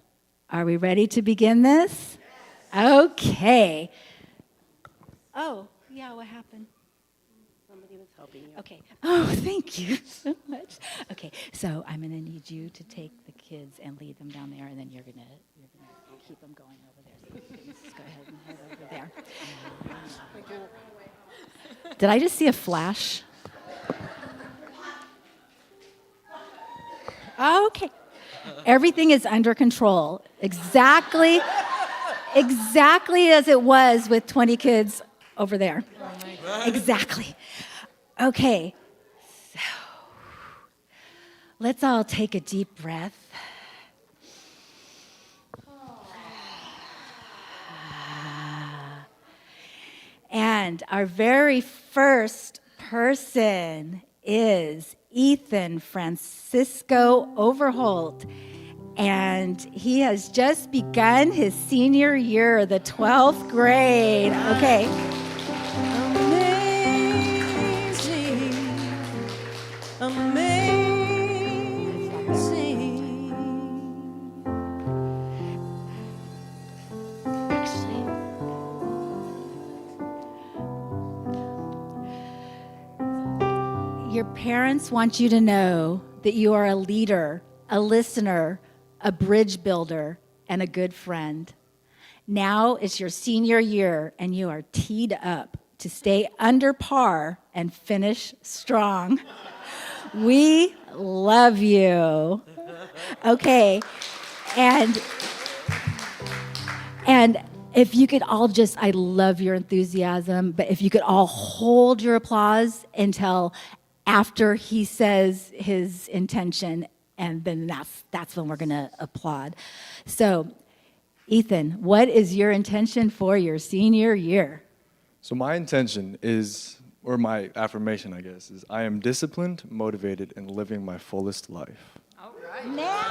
are we ready to begin this? Yes. Okay. Oh, yeah, what happened? Somebody was helping you. Okay. Oh, thank you so much. Okay, so I'm going to need you to take the kids and lead them down there, and then you're going to keep them going over there. So you can just go ahead and head over there. Did I just see a flash? Okay. Everything is under control. Exactly as it was with 20 kids over there. Exactly. Okay. So let's all take a deep breath. And our very first person is Ethan Francisco Overholt. And he has just begun his senior year, the 12th grade. Okay. Amazing, amazing. Your parents want you to know that you are a leader, a listener, a bridge builder, and a good friend. Now is your senior year, and you are teed up to stay under par and finish strong. We love you. Okay, and if you could all just, I love your enthusiasm, but if you could all hold your applause until after he says his intention, and then that's when we're going to applaud. So, Ethan, what is your intention for your senior year? So my intention is, or my affirmation, I guess, is I am disciplined, motivated, and living my fullest life. All right. Now,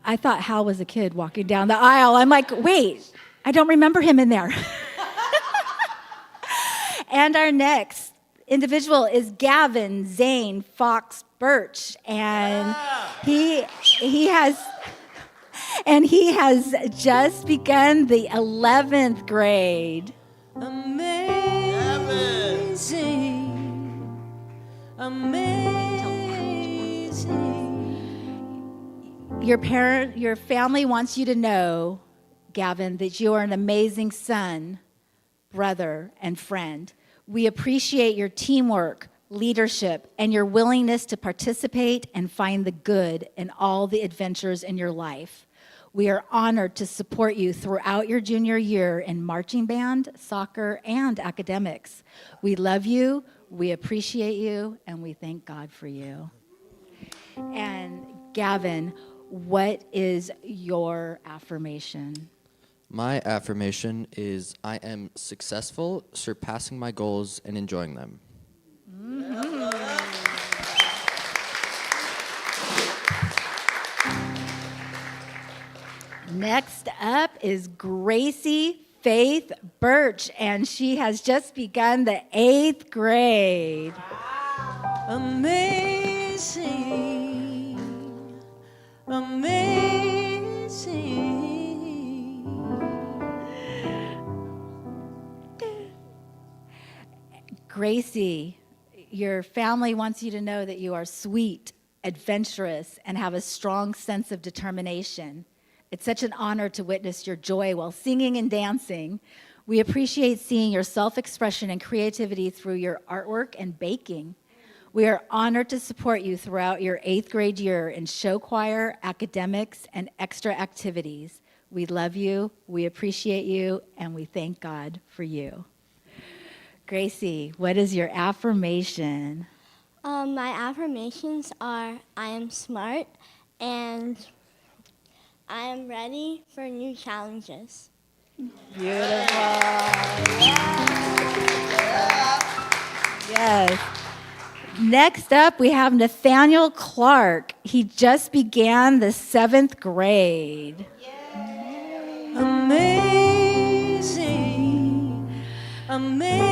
I thought Hal was a kid walking down the aisle. I'm like, wait, I don't remember him in there. And our next individual is Gavin Zane Fox Birch, and he has just begun the 11th grade. Amazing, amazing. Your family wants you to know, Gavin, that you are an amazing son, brother, and friend. We appreciate your teamwork, leadership, and your willingness to participate and find the good in all the adventures in your life. We are honored to support you throughout your junior year in marching band, soccer, and academics. We love you, we appreciate you, and we thank God for you. And Gavin, what is your affirmation? My affirmation is I am successful, surpassing my goals, and enjoying them. Next up is Gracie Faith Birch, and she has just begun the 8th grade. Amazing, amazing. Gracie, your family wants you to know that you are sweet, adventurous, and have a strong sense of determination. It's such an honor to witness your joy while singing and dancing. We appreciate seeing your self-expression and creativity through your artwork and baking. We are honored to support you throughout your 8th grade year in show choir, academics, and extra activities. We love you, we appreciate you, and we thank God for you. Gracie, what is your affirmation? My affirmations are I am smart and I am ready for new challenges. Beautiful. Yes. Next up, we have Nathaniel Clark. He just began the 7th grade. Amazing, amazing.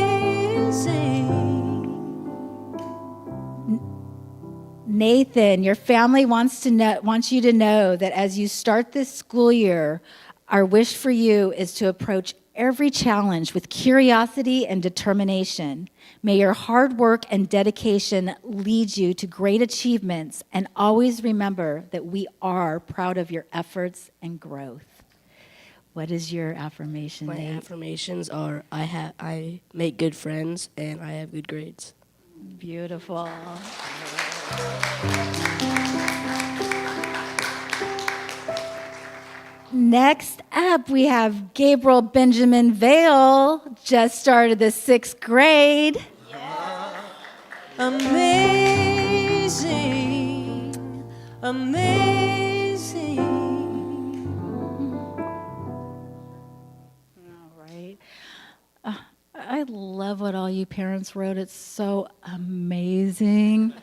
Nathan, your family wants you to know that as you start this school year, our wish for you is to approach every challenge with curiosity and determination. May your hard work and dedication lead you to great achievements, and always remember that we are proud of your efforts and growth. What is your affirmation, My Nate? affirmations are I make good friends and I have good grades. Beautiful. Next up, we have Gabriel Benjamin Vale, just started the 6th grade. Amazing, amazing. All right. I love what all you parents wrote. It's so amazing.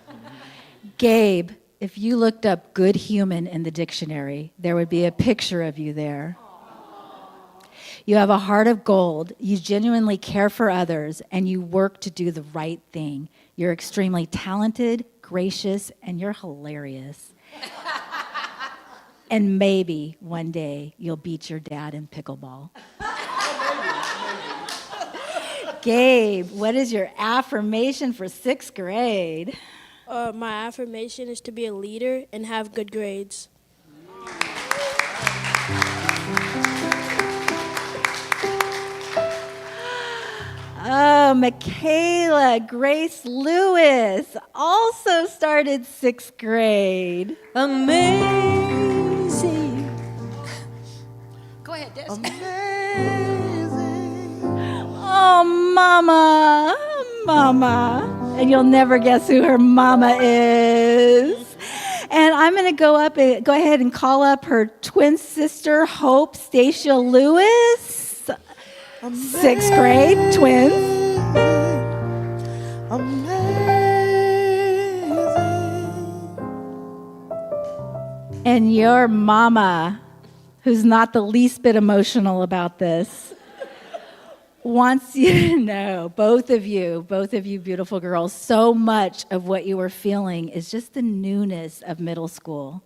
Gabe, if you looked up good human in the dictionary, there would be a picture of you there. You have a heart of gold. You genuinely care for others, and you work to do the right thing. You're extremely talented, gracious, and you're hilarious. And maybe one day you'll beat your dad in pickleball. Gabe, what is your affirmation for 6th grade? My affirmation is to be a leader and have good grades. Oh, Michaela Grace Lewis also started 6th grade. Amazing. Go ahead, Des. Oh, Mama. And you'll never guess who her mama is. And I'm going to go ahead and call up her twin sister, Hope Stacia Lewis. 6th grade, twins. And your mama, who's not the least bit emotional about this, wants you to know, both of you beautiful girls, so much of what you are feeling is just the newness of middle school.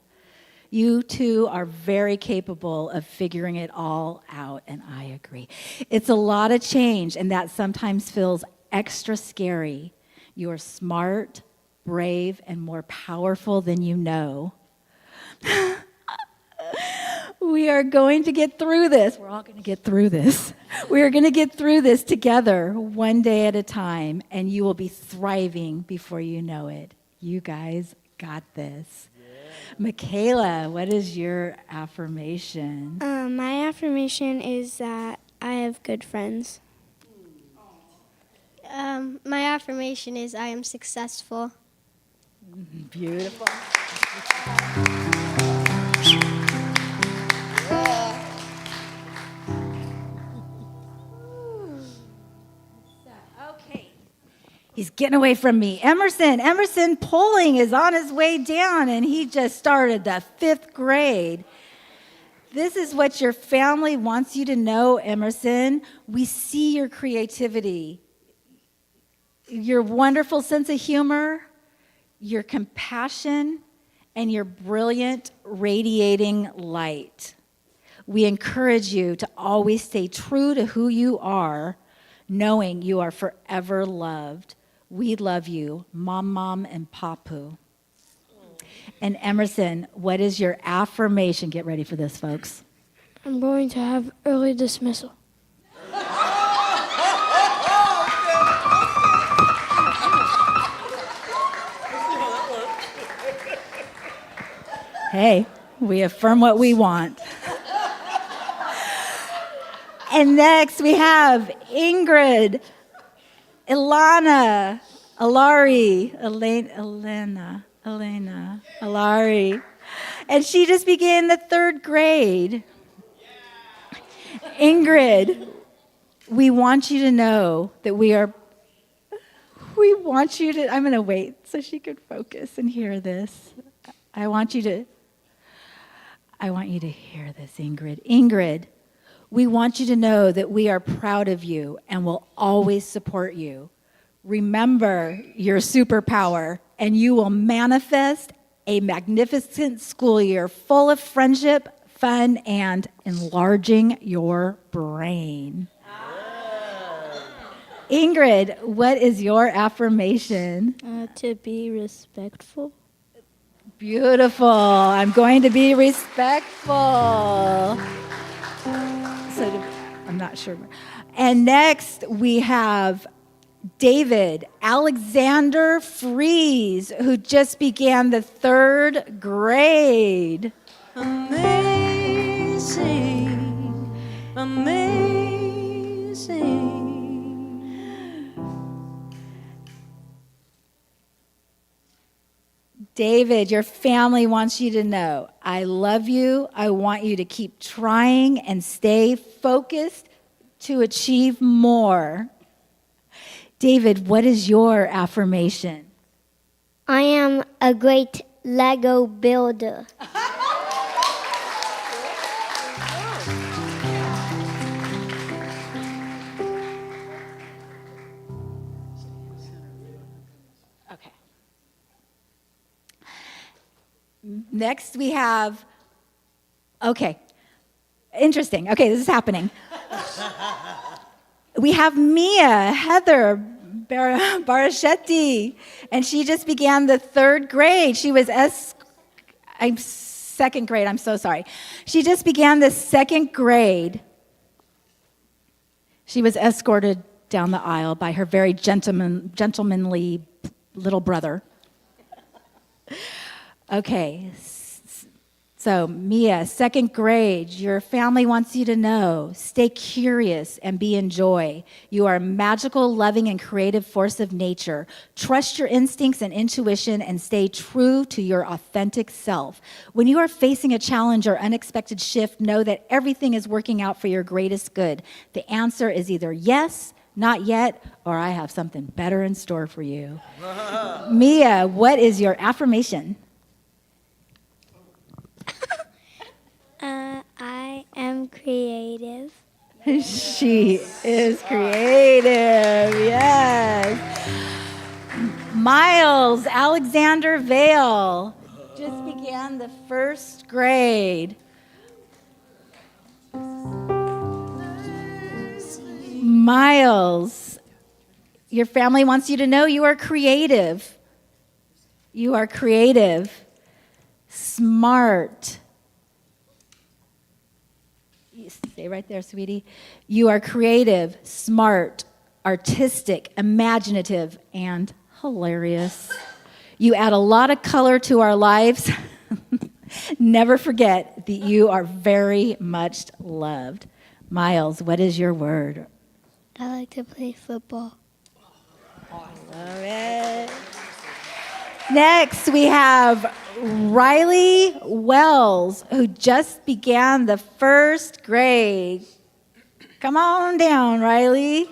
You two are very capable of figuring it all out, and I agree. It's a lot of change, and that sometimes feels extra scary. You are smart, brave, and more powerful than you know. We are going to get through this. We're all going to get through this. We are going to get through this together, one day at a time, and you will be thriving before you know it. You guys got this. Michaela, what is your affirmation? My affirmation is that I have good friends. My affirmation is I am successful. Beautiful. He's getting away from me. Emerson Poling is on his way down, and he just started the 5th grade. This is what your family wants you to know, Emerson. We see your creativity, your wonderful sense of humor, your compassion, and your brilliant radiating light. We encourage you to always stay true to who you are, knowing you are forever loved. We love you, Mom, and Papu. And Emerson, what is your affirmation? Get ready for this, folks. I'm going to have early dismissal. Hey, we affirm what we want. And next we have Ingrid, Elena, Alari. And she just began the 3rd grade. Ingrid, we want you to know that I'm going to wait so she could focus and hear this. I want you to hear this, Ingrid. Ingrid, we want you to know that we are proud of you and will always support you. Remember your superpower, and you will manifest a magnificent school year full of friendship, fun, and enlarging your brain. Ingrid, what is your affirmation? To be respectful. Beautiful. I'm going to be respectful. I'm not sure. And next we have David Alexander Fries, who just began the 3rd grade. Amazing, amazing. David, your family wants you to know, I love you. I want you to keep trying and stay focused to achieve more. David, what is your affirmation? I am a great Lego builder. Okay. Next we have, interesting. Okay, this is happening. We have Mia Heather Baraschetti, and she just began the 3rd grade. She was 2nd grade, I'm so sorry. She just began the 2nd grade. She was escorted down the aisle by her very gentlemanly little brother. Okay, so Mia, 2nd grade, your family wants you to know, stay curious and be in joy. You are a magical, loving, and creative force of nature. Trust your instincts and intuition and stay true to your authentic self. When you are facing a challenge or unexpected shift, know that everything is working out for your greatest good. The answer is either yes, not yet, or I have something better in store for you. Mia, what is your affirmation? I am creative. She is creative, yes. Miles Alexander Vale just began the 1st grade. Miles, your family wants you to know you are creative. You are creative, smart. Stay right there, sweetie. You are creative, smart, artistic, imaginative, and hilarious. You add a lot of color to our lives. Never forget that you are very much loved. Miles, what is your word? I like to play football. Love it. Next, we have Riley Wells, who just began the 1st grade. Come on down, Riley.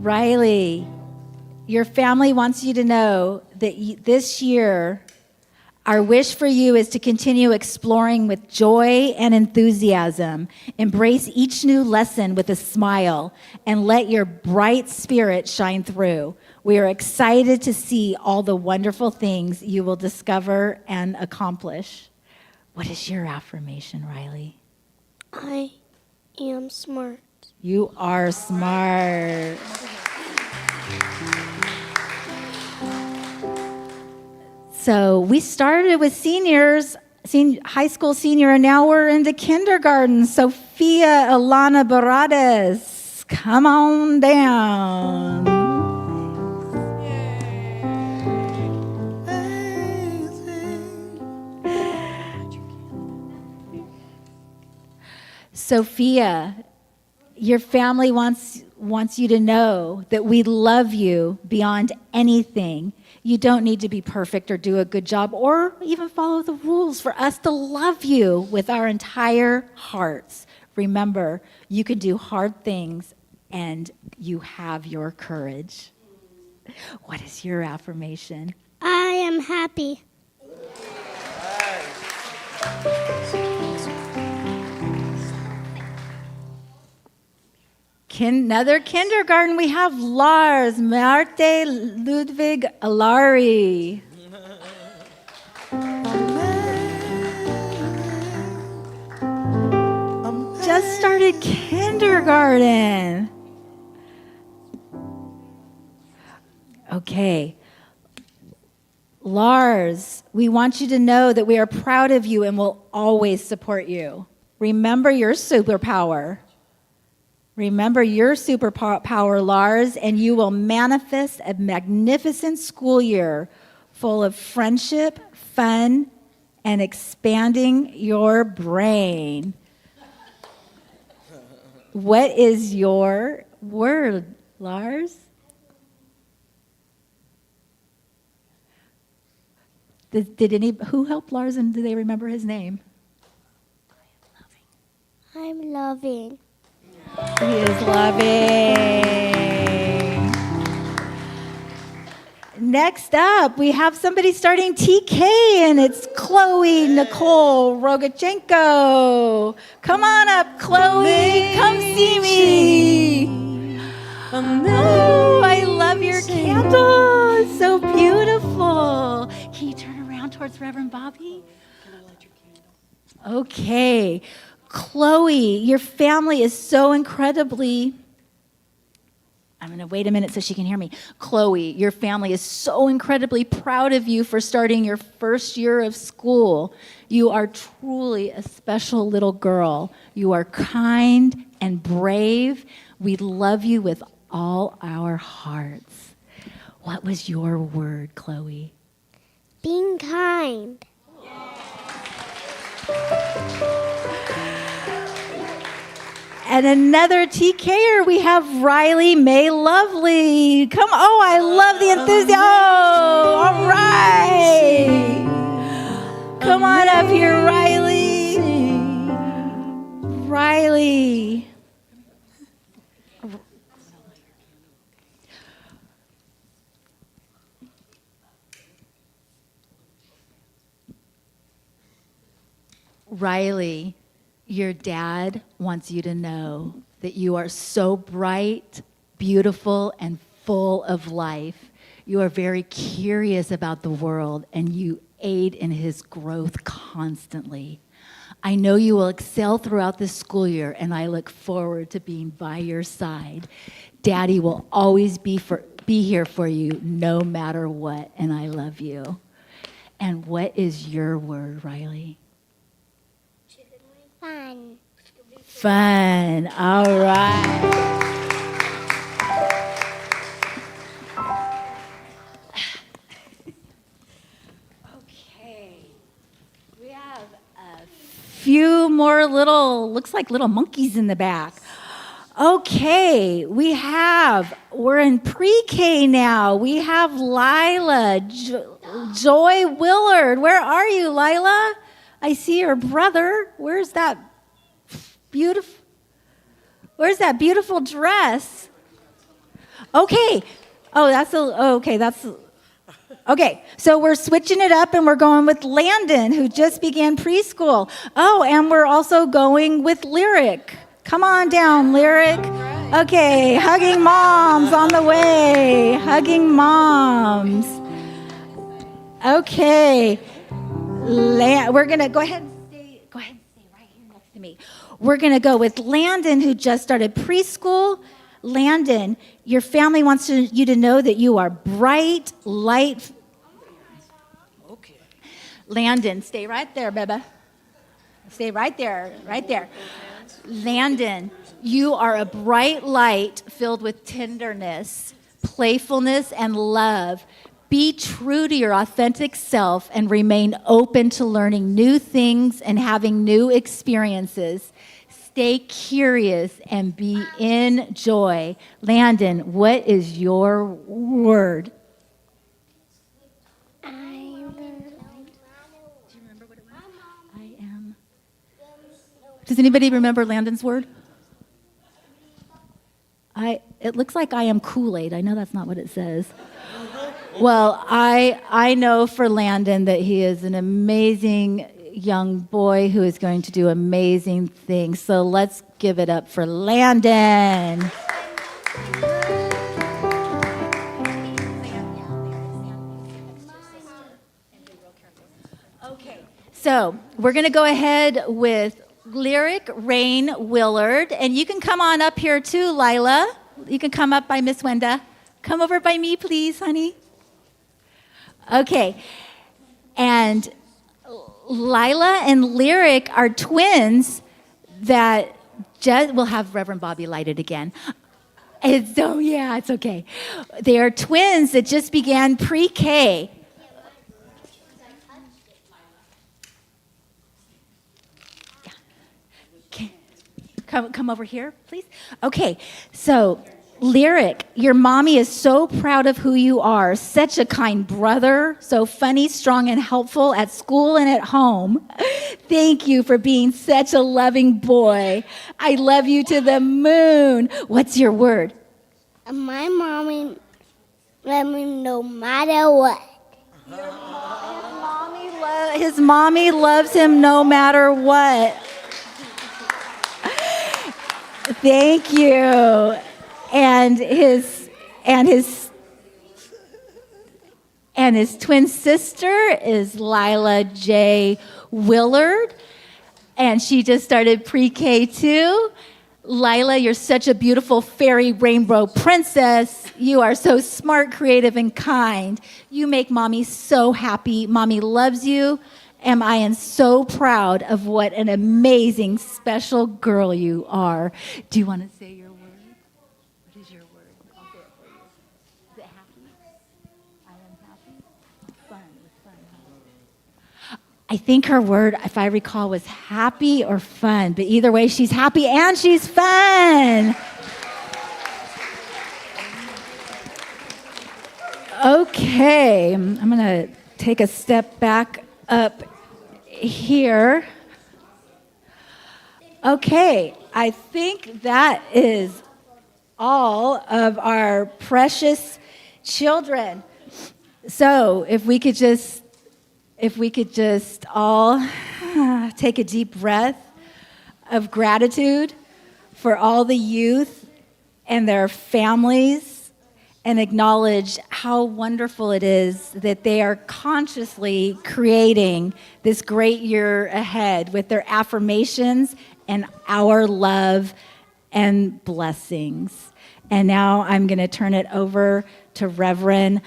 Riley, your family wants you to know that this year, our wish for you is to continue exploring with joy and enthusiasm. Embrace each new lesson with a smile and let your bright spirit shine through. We are excited to see all the wonderful things you will discover and accomplish. What is your affirmation, Riley? I am smart. You are smart. So we started with seniors, high school senior, and now we're into kindergarten. Sophia Alana Barades, come on down. Sophia, your family wants you to know that we love you beyond anything. You don't need to be perfect or do a good job or even follow the rules for us to love you with our entire hearts. Remember, you can do hard things and you have your courage. What is your affirmation? I am happy. Another kindergarten, we have Lars Marte Ludwig Alari. Just started kindergarten. Okay. Lars, we want you to know that we are proud of you and will always support you. Remember your superpower. Remember your superpower, Lars, and you will manifest a magnificent school year full of friendship, fun, and expanding your brain. What is your word, Lars? Who helped Lars and do they remember his name? I'm loving. He is loving. Next up, we have somebody starting TK, and it's Chloe Nicole Rogachenko. Come on up, Chloe. Come see me. Oh, I love your candle. It's so beautiful. Can you turn around towards Reverend Bobby? Okay. Chloe, your family is so incredibly, I'm going to wait a minute so she can hear me. Chloe, your family is so incredibly proud of you for starting your first year of school. You are truly a special little girl. You are kind and brave. We love you with all our hearts. What was your word, Chloe? Being kind. And another TKer, we have Riley May Lovely. Come, oh, I love the enthusiasm. Oh, all right. Come on up here, Riley. Riley. Riley, your dad wants you to know that you are so bright, beautiful, and full of life. You are very curious about the world, and you aid in his growth constantly. I know you will excel throughout this school year, and I look forward to being by your side. Daddy will always be here for you, no matter what, and I love you. And what is your word, Riley? Fun. Fun. All right. Okay. We have a few more looks like little monkeys in the back. Okay, we're in pre-K now. We have Lila, Joy Willard. Where are you, Lila? I see your brother. Where's that beautiful dress? Okay. Okay, so we're switching it up and we're going with Landon, who just began preschool. Oh, and we're also going with Lyric. Come on down, Lyric. Okay, hugging moms on the way. Hugging moms. Okay. We're going to go ahead and stay right here next to me. We're going to go with Landon, who just started preschool. Landon, your family wants you to know that you are bright, light. Okay. Landon, stay right there, baby. Stay right there, right there. Landon, you are a bright light filled with tenderness, playfulness, and love. Be true to your authentic self and remain open to learning new things and having new experiences. Stay curious and be in joy. Landon, what is your word? Do you remember what it was? I am. Does anybody remember Landon's word? It looks like I am Kool-Aid. I know that's not what it says. Well, I know for Landon that he is an amazing young boy who is going to do amazing things. So let's give it up for Landon. Okay, so we're going to go ahead with Lyric Rain Willard. And you can come on up here too, Lila. You can come up by Miss Wenda. Come over by me, please, honey. Okay, and Lila and Lyric are twins that we'll have Reverend Bobby light it again. It's okay. They are twins that just began pre-K. Come over here, please. Okay, so Lyric, your mommy is so proud of who you are. Such a kind brother, so funny, strong, and helpful at school and at home. Thank you for being such a loving boy. I love you to the moon. What's your word? My mommy let me no matter what. His mommy loves him no matter what. Thank you. And his twin sister is Lila J. Willard, and she just started pre-K too. Lila, you're such a beautiful fairy rainbow princess. You are so smart, creative, and kind. You make mommy so happy. Mommy loves you, and I am so proud of what an amazing, special girl you are. Do you want to say your word? What is your word? I'll say it for you. Is it happy? I am happy. Fun. It was fun, huh? I think her word, if I recall, was happy or fun. But either way, she's happy and she's fun. Okay, I'm going to take a step back up here. Okay, I think that is all of our precious children. So if we could just all take a deep breath of gratitude for all the youth and their families, and acknowledge how wonderful it is that they are consciously creating this great year ahead with their affirmations and our love and blessings. And now I'm going to turn it over to Reverend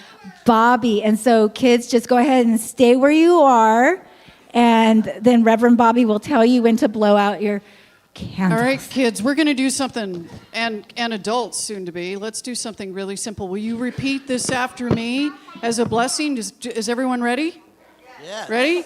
Bobby. And so kids, just go ahead and stay where you are. And then Reverend Bobby will tell you when to blow out your candles. All right, kids, we're going to do something, and adults soon to be. Let's do something really simple. Will you repeat this after me as a blessing? Is everyone ready? Yeah. Ready?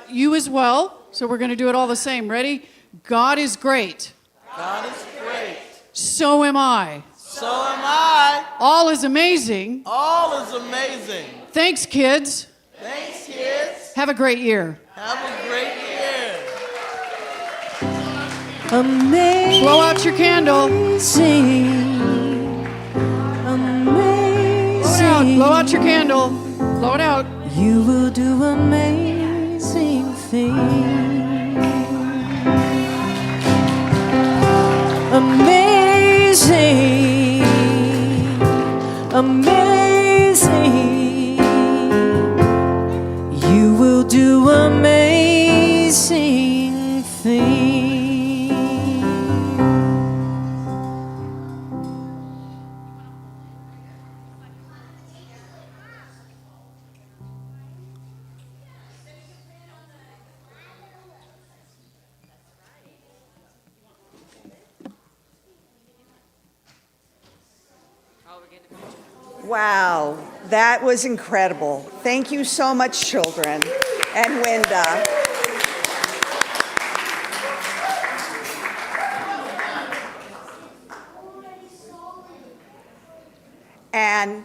You as well. So we're going to do it all the same. Ready? God is great. God is great. So am I. So am I. All is amazing. All is amazing. Thanks, kids. Thanks, kids. Have a great year. Have a great year. Amazing. Blow out your candle. Amazing. Blow out your candle. Blow it out. You will do amazing things. Amazing, amazing. You will do amazing things. Wow, that was incredible. Thank you so much, children, and Winda. And,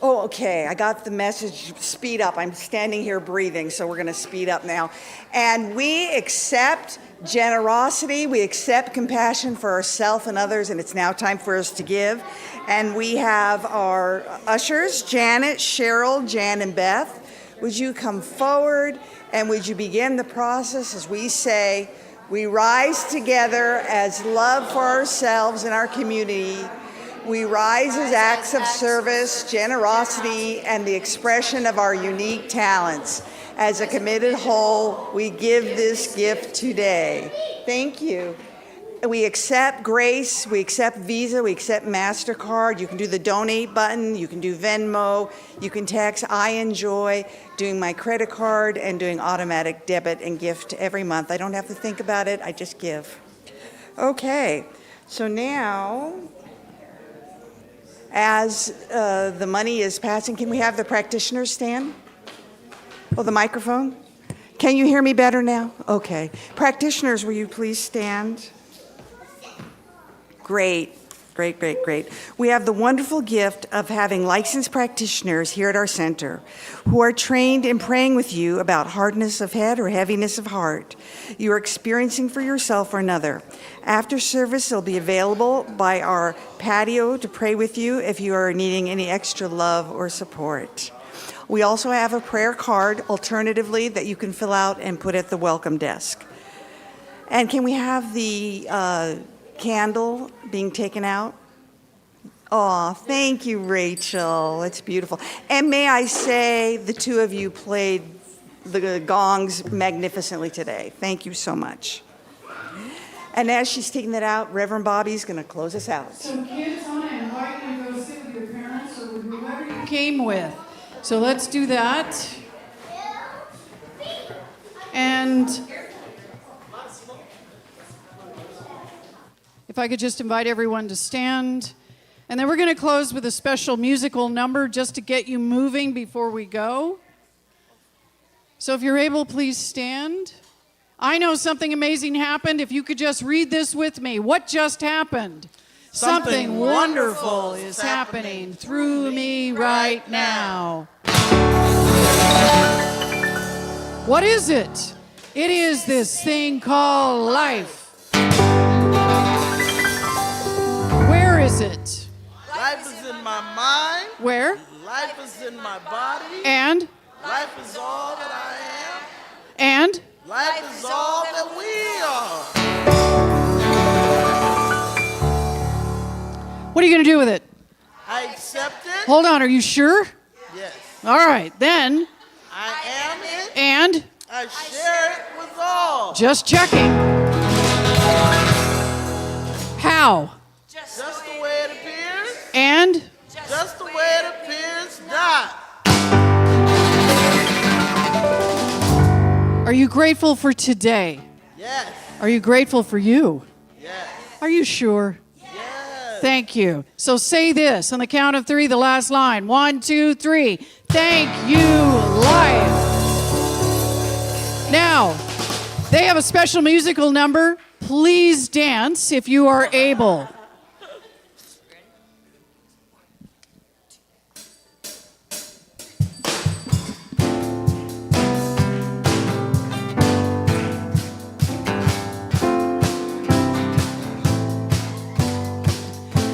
oh, okay, I got the message, speed up. I'm standing here breathing, so we're going to speed up now. And we accept generosity, we accept compassion for ourselves and others, and it's now time for us to give. And we have our ushers, Janet, Cheryl, Jan, and Beth. Would you come forward, and would you begin the process as we say, we rise together as love for ourselves and our community. We rise as acts of service, generosity, and the expression of our unique talents. As a committed whole, we give this gift today. Thank you. We accept Grace, we accept Visa, we accept MasterCard. You can do the donate button, you can do Venmo, you can text I enjoy doing my credit card and doing automatic debit and gift every month. I don't have to think about it, I just give. Okay, so now, as the money is passing, can we have the practitioners stand? Oh, the microphone? Can you hear me better now? Okay. Practitioners, will you please stand? Great, great, great, great. We have the wonderful gift of having licensed practitioners here at our center who are trained in praying with you about hardness of head or heaviness of heart you are experiencing for yourself or another. After service, they'll be available by our patio to pray with you if you are needing any extra love or support. We also have a prayer card, alternatively, that you can fill out and put at the welcome desk. And can we have the candle being taken out? Oh, thank you, Rachel. It's beautiful. And may I say, the two of you played the gongs magnificently today. Thank you so much. And as she's taking that out, Reverend Bobby's going to close us out. So kids, I want to invite you to go sit with your parents or with whoever you came with. So let's do that. And if I could just invite everyone to stand. And then we're going to close with a special musical number just to get you moving before we go. So if you're able, please stand. I know something amazing happened. If you could just read this with me. What just happened? Something wonderful is happening through me right now. What is it? It is this thing called life. Where is it? Life is in my mind. Where? Life is in my body. And? Life is all that I am. And? Life is all that we are. What are you going to do with it? I accept it. Hold on, are you sure? Yes. All right, then. I am it. And? I share it with all. Just checking. How? Just the way it appears. And? Just the way it appears not. Are you grateful for today? Yes. Are you grateful for you? Yes. Are you sure? Yes. Thank you. So say this on the count of 3, the last line. 1, 2, 3. Thank you, life. Now, they have a special musical number. Please dance if you are able.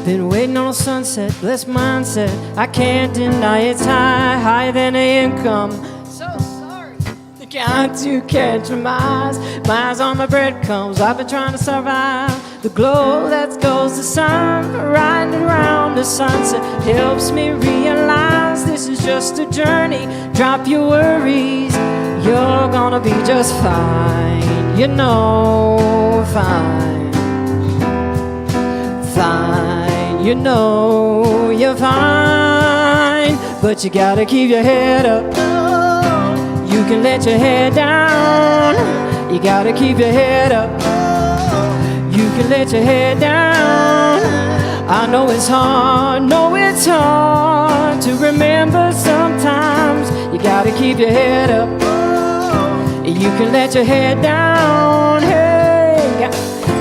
Been waiting on a sunset, blessed mindset. I can't deny it's high, higher than the income. So sorry. Got to catch my eyes on my breadcrumbs. I've been trying to survive the glow that goes the sun, riding around the sunset helps me realize this is just a journey. Drop your worries, you're gonna be just fine. You know, fine, fine. You know you're fine, but you gotta keep your head up. You can let your head down. You gotta keep your head up. You can let your head down. I know it's hard to remember sometimes. You gotta keep your head up. You can let your head down. Hey,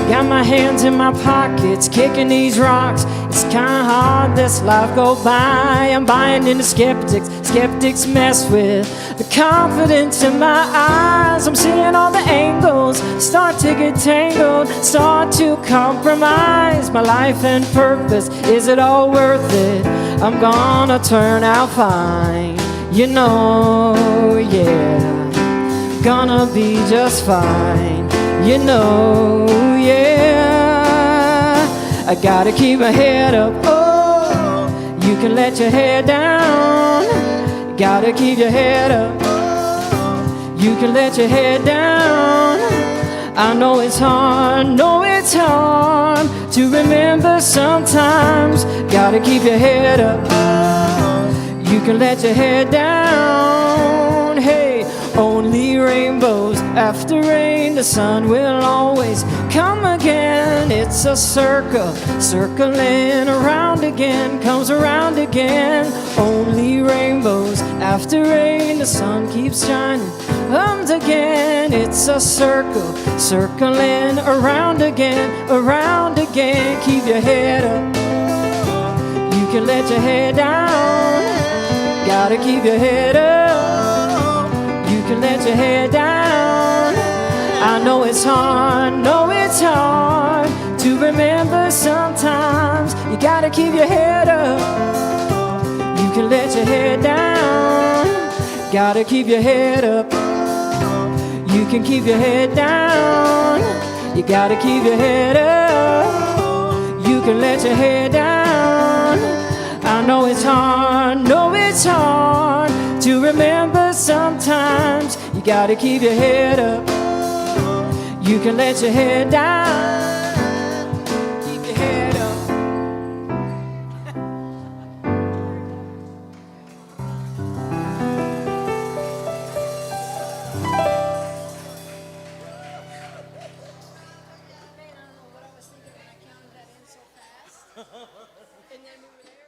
got my hands in my pockets, kicking these rocks. It's kinda hard, this life go by. I'm buying into skeptics. Skeptics mess with the confidence in my eyes. I'm seeing all the angles, start to get tangled, start to compromise my life and purpose. Is it all worth it? I'm gonna turn out fine. You know, yeah, gonna be just fine. You know, yeah, I gotta keep my head up. Oh, you can let your head down. Gotta keep your head up. You can let your head down. I know it's hard to remember sometimes. Gotta keep your head up. You can let your head down. Hey, only rainbows after rain. The sun will always come again. It's a circle, circling around again, comes around again. Only rainbows after rain. The sun keeps shining, comes again. It's a circle, circling around again, around again. Keep your head up. You can let your head down. Gotta keep your head up. You can let your head down. I know it's hard to remember sometimes. You gotta keep your head up. You can let your head down. Gotta keep your head up. You can keep your head down. You gotta keep your head up. You can let your head down. I know it's hard to remember sometimes. You gotta keep your head up. You can let your head down. Keep your head up. And then we were there.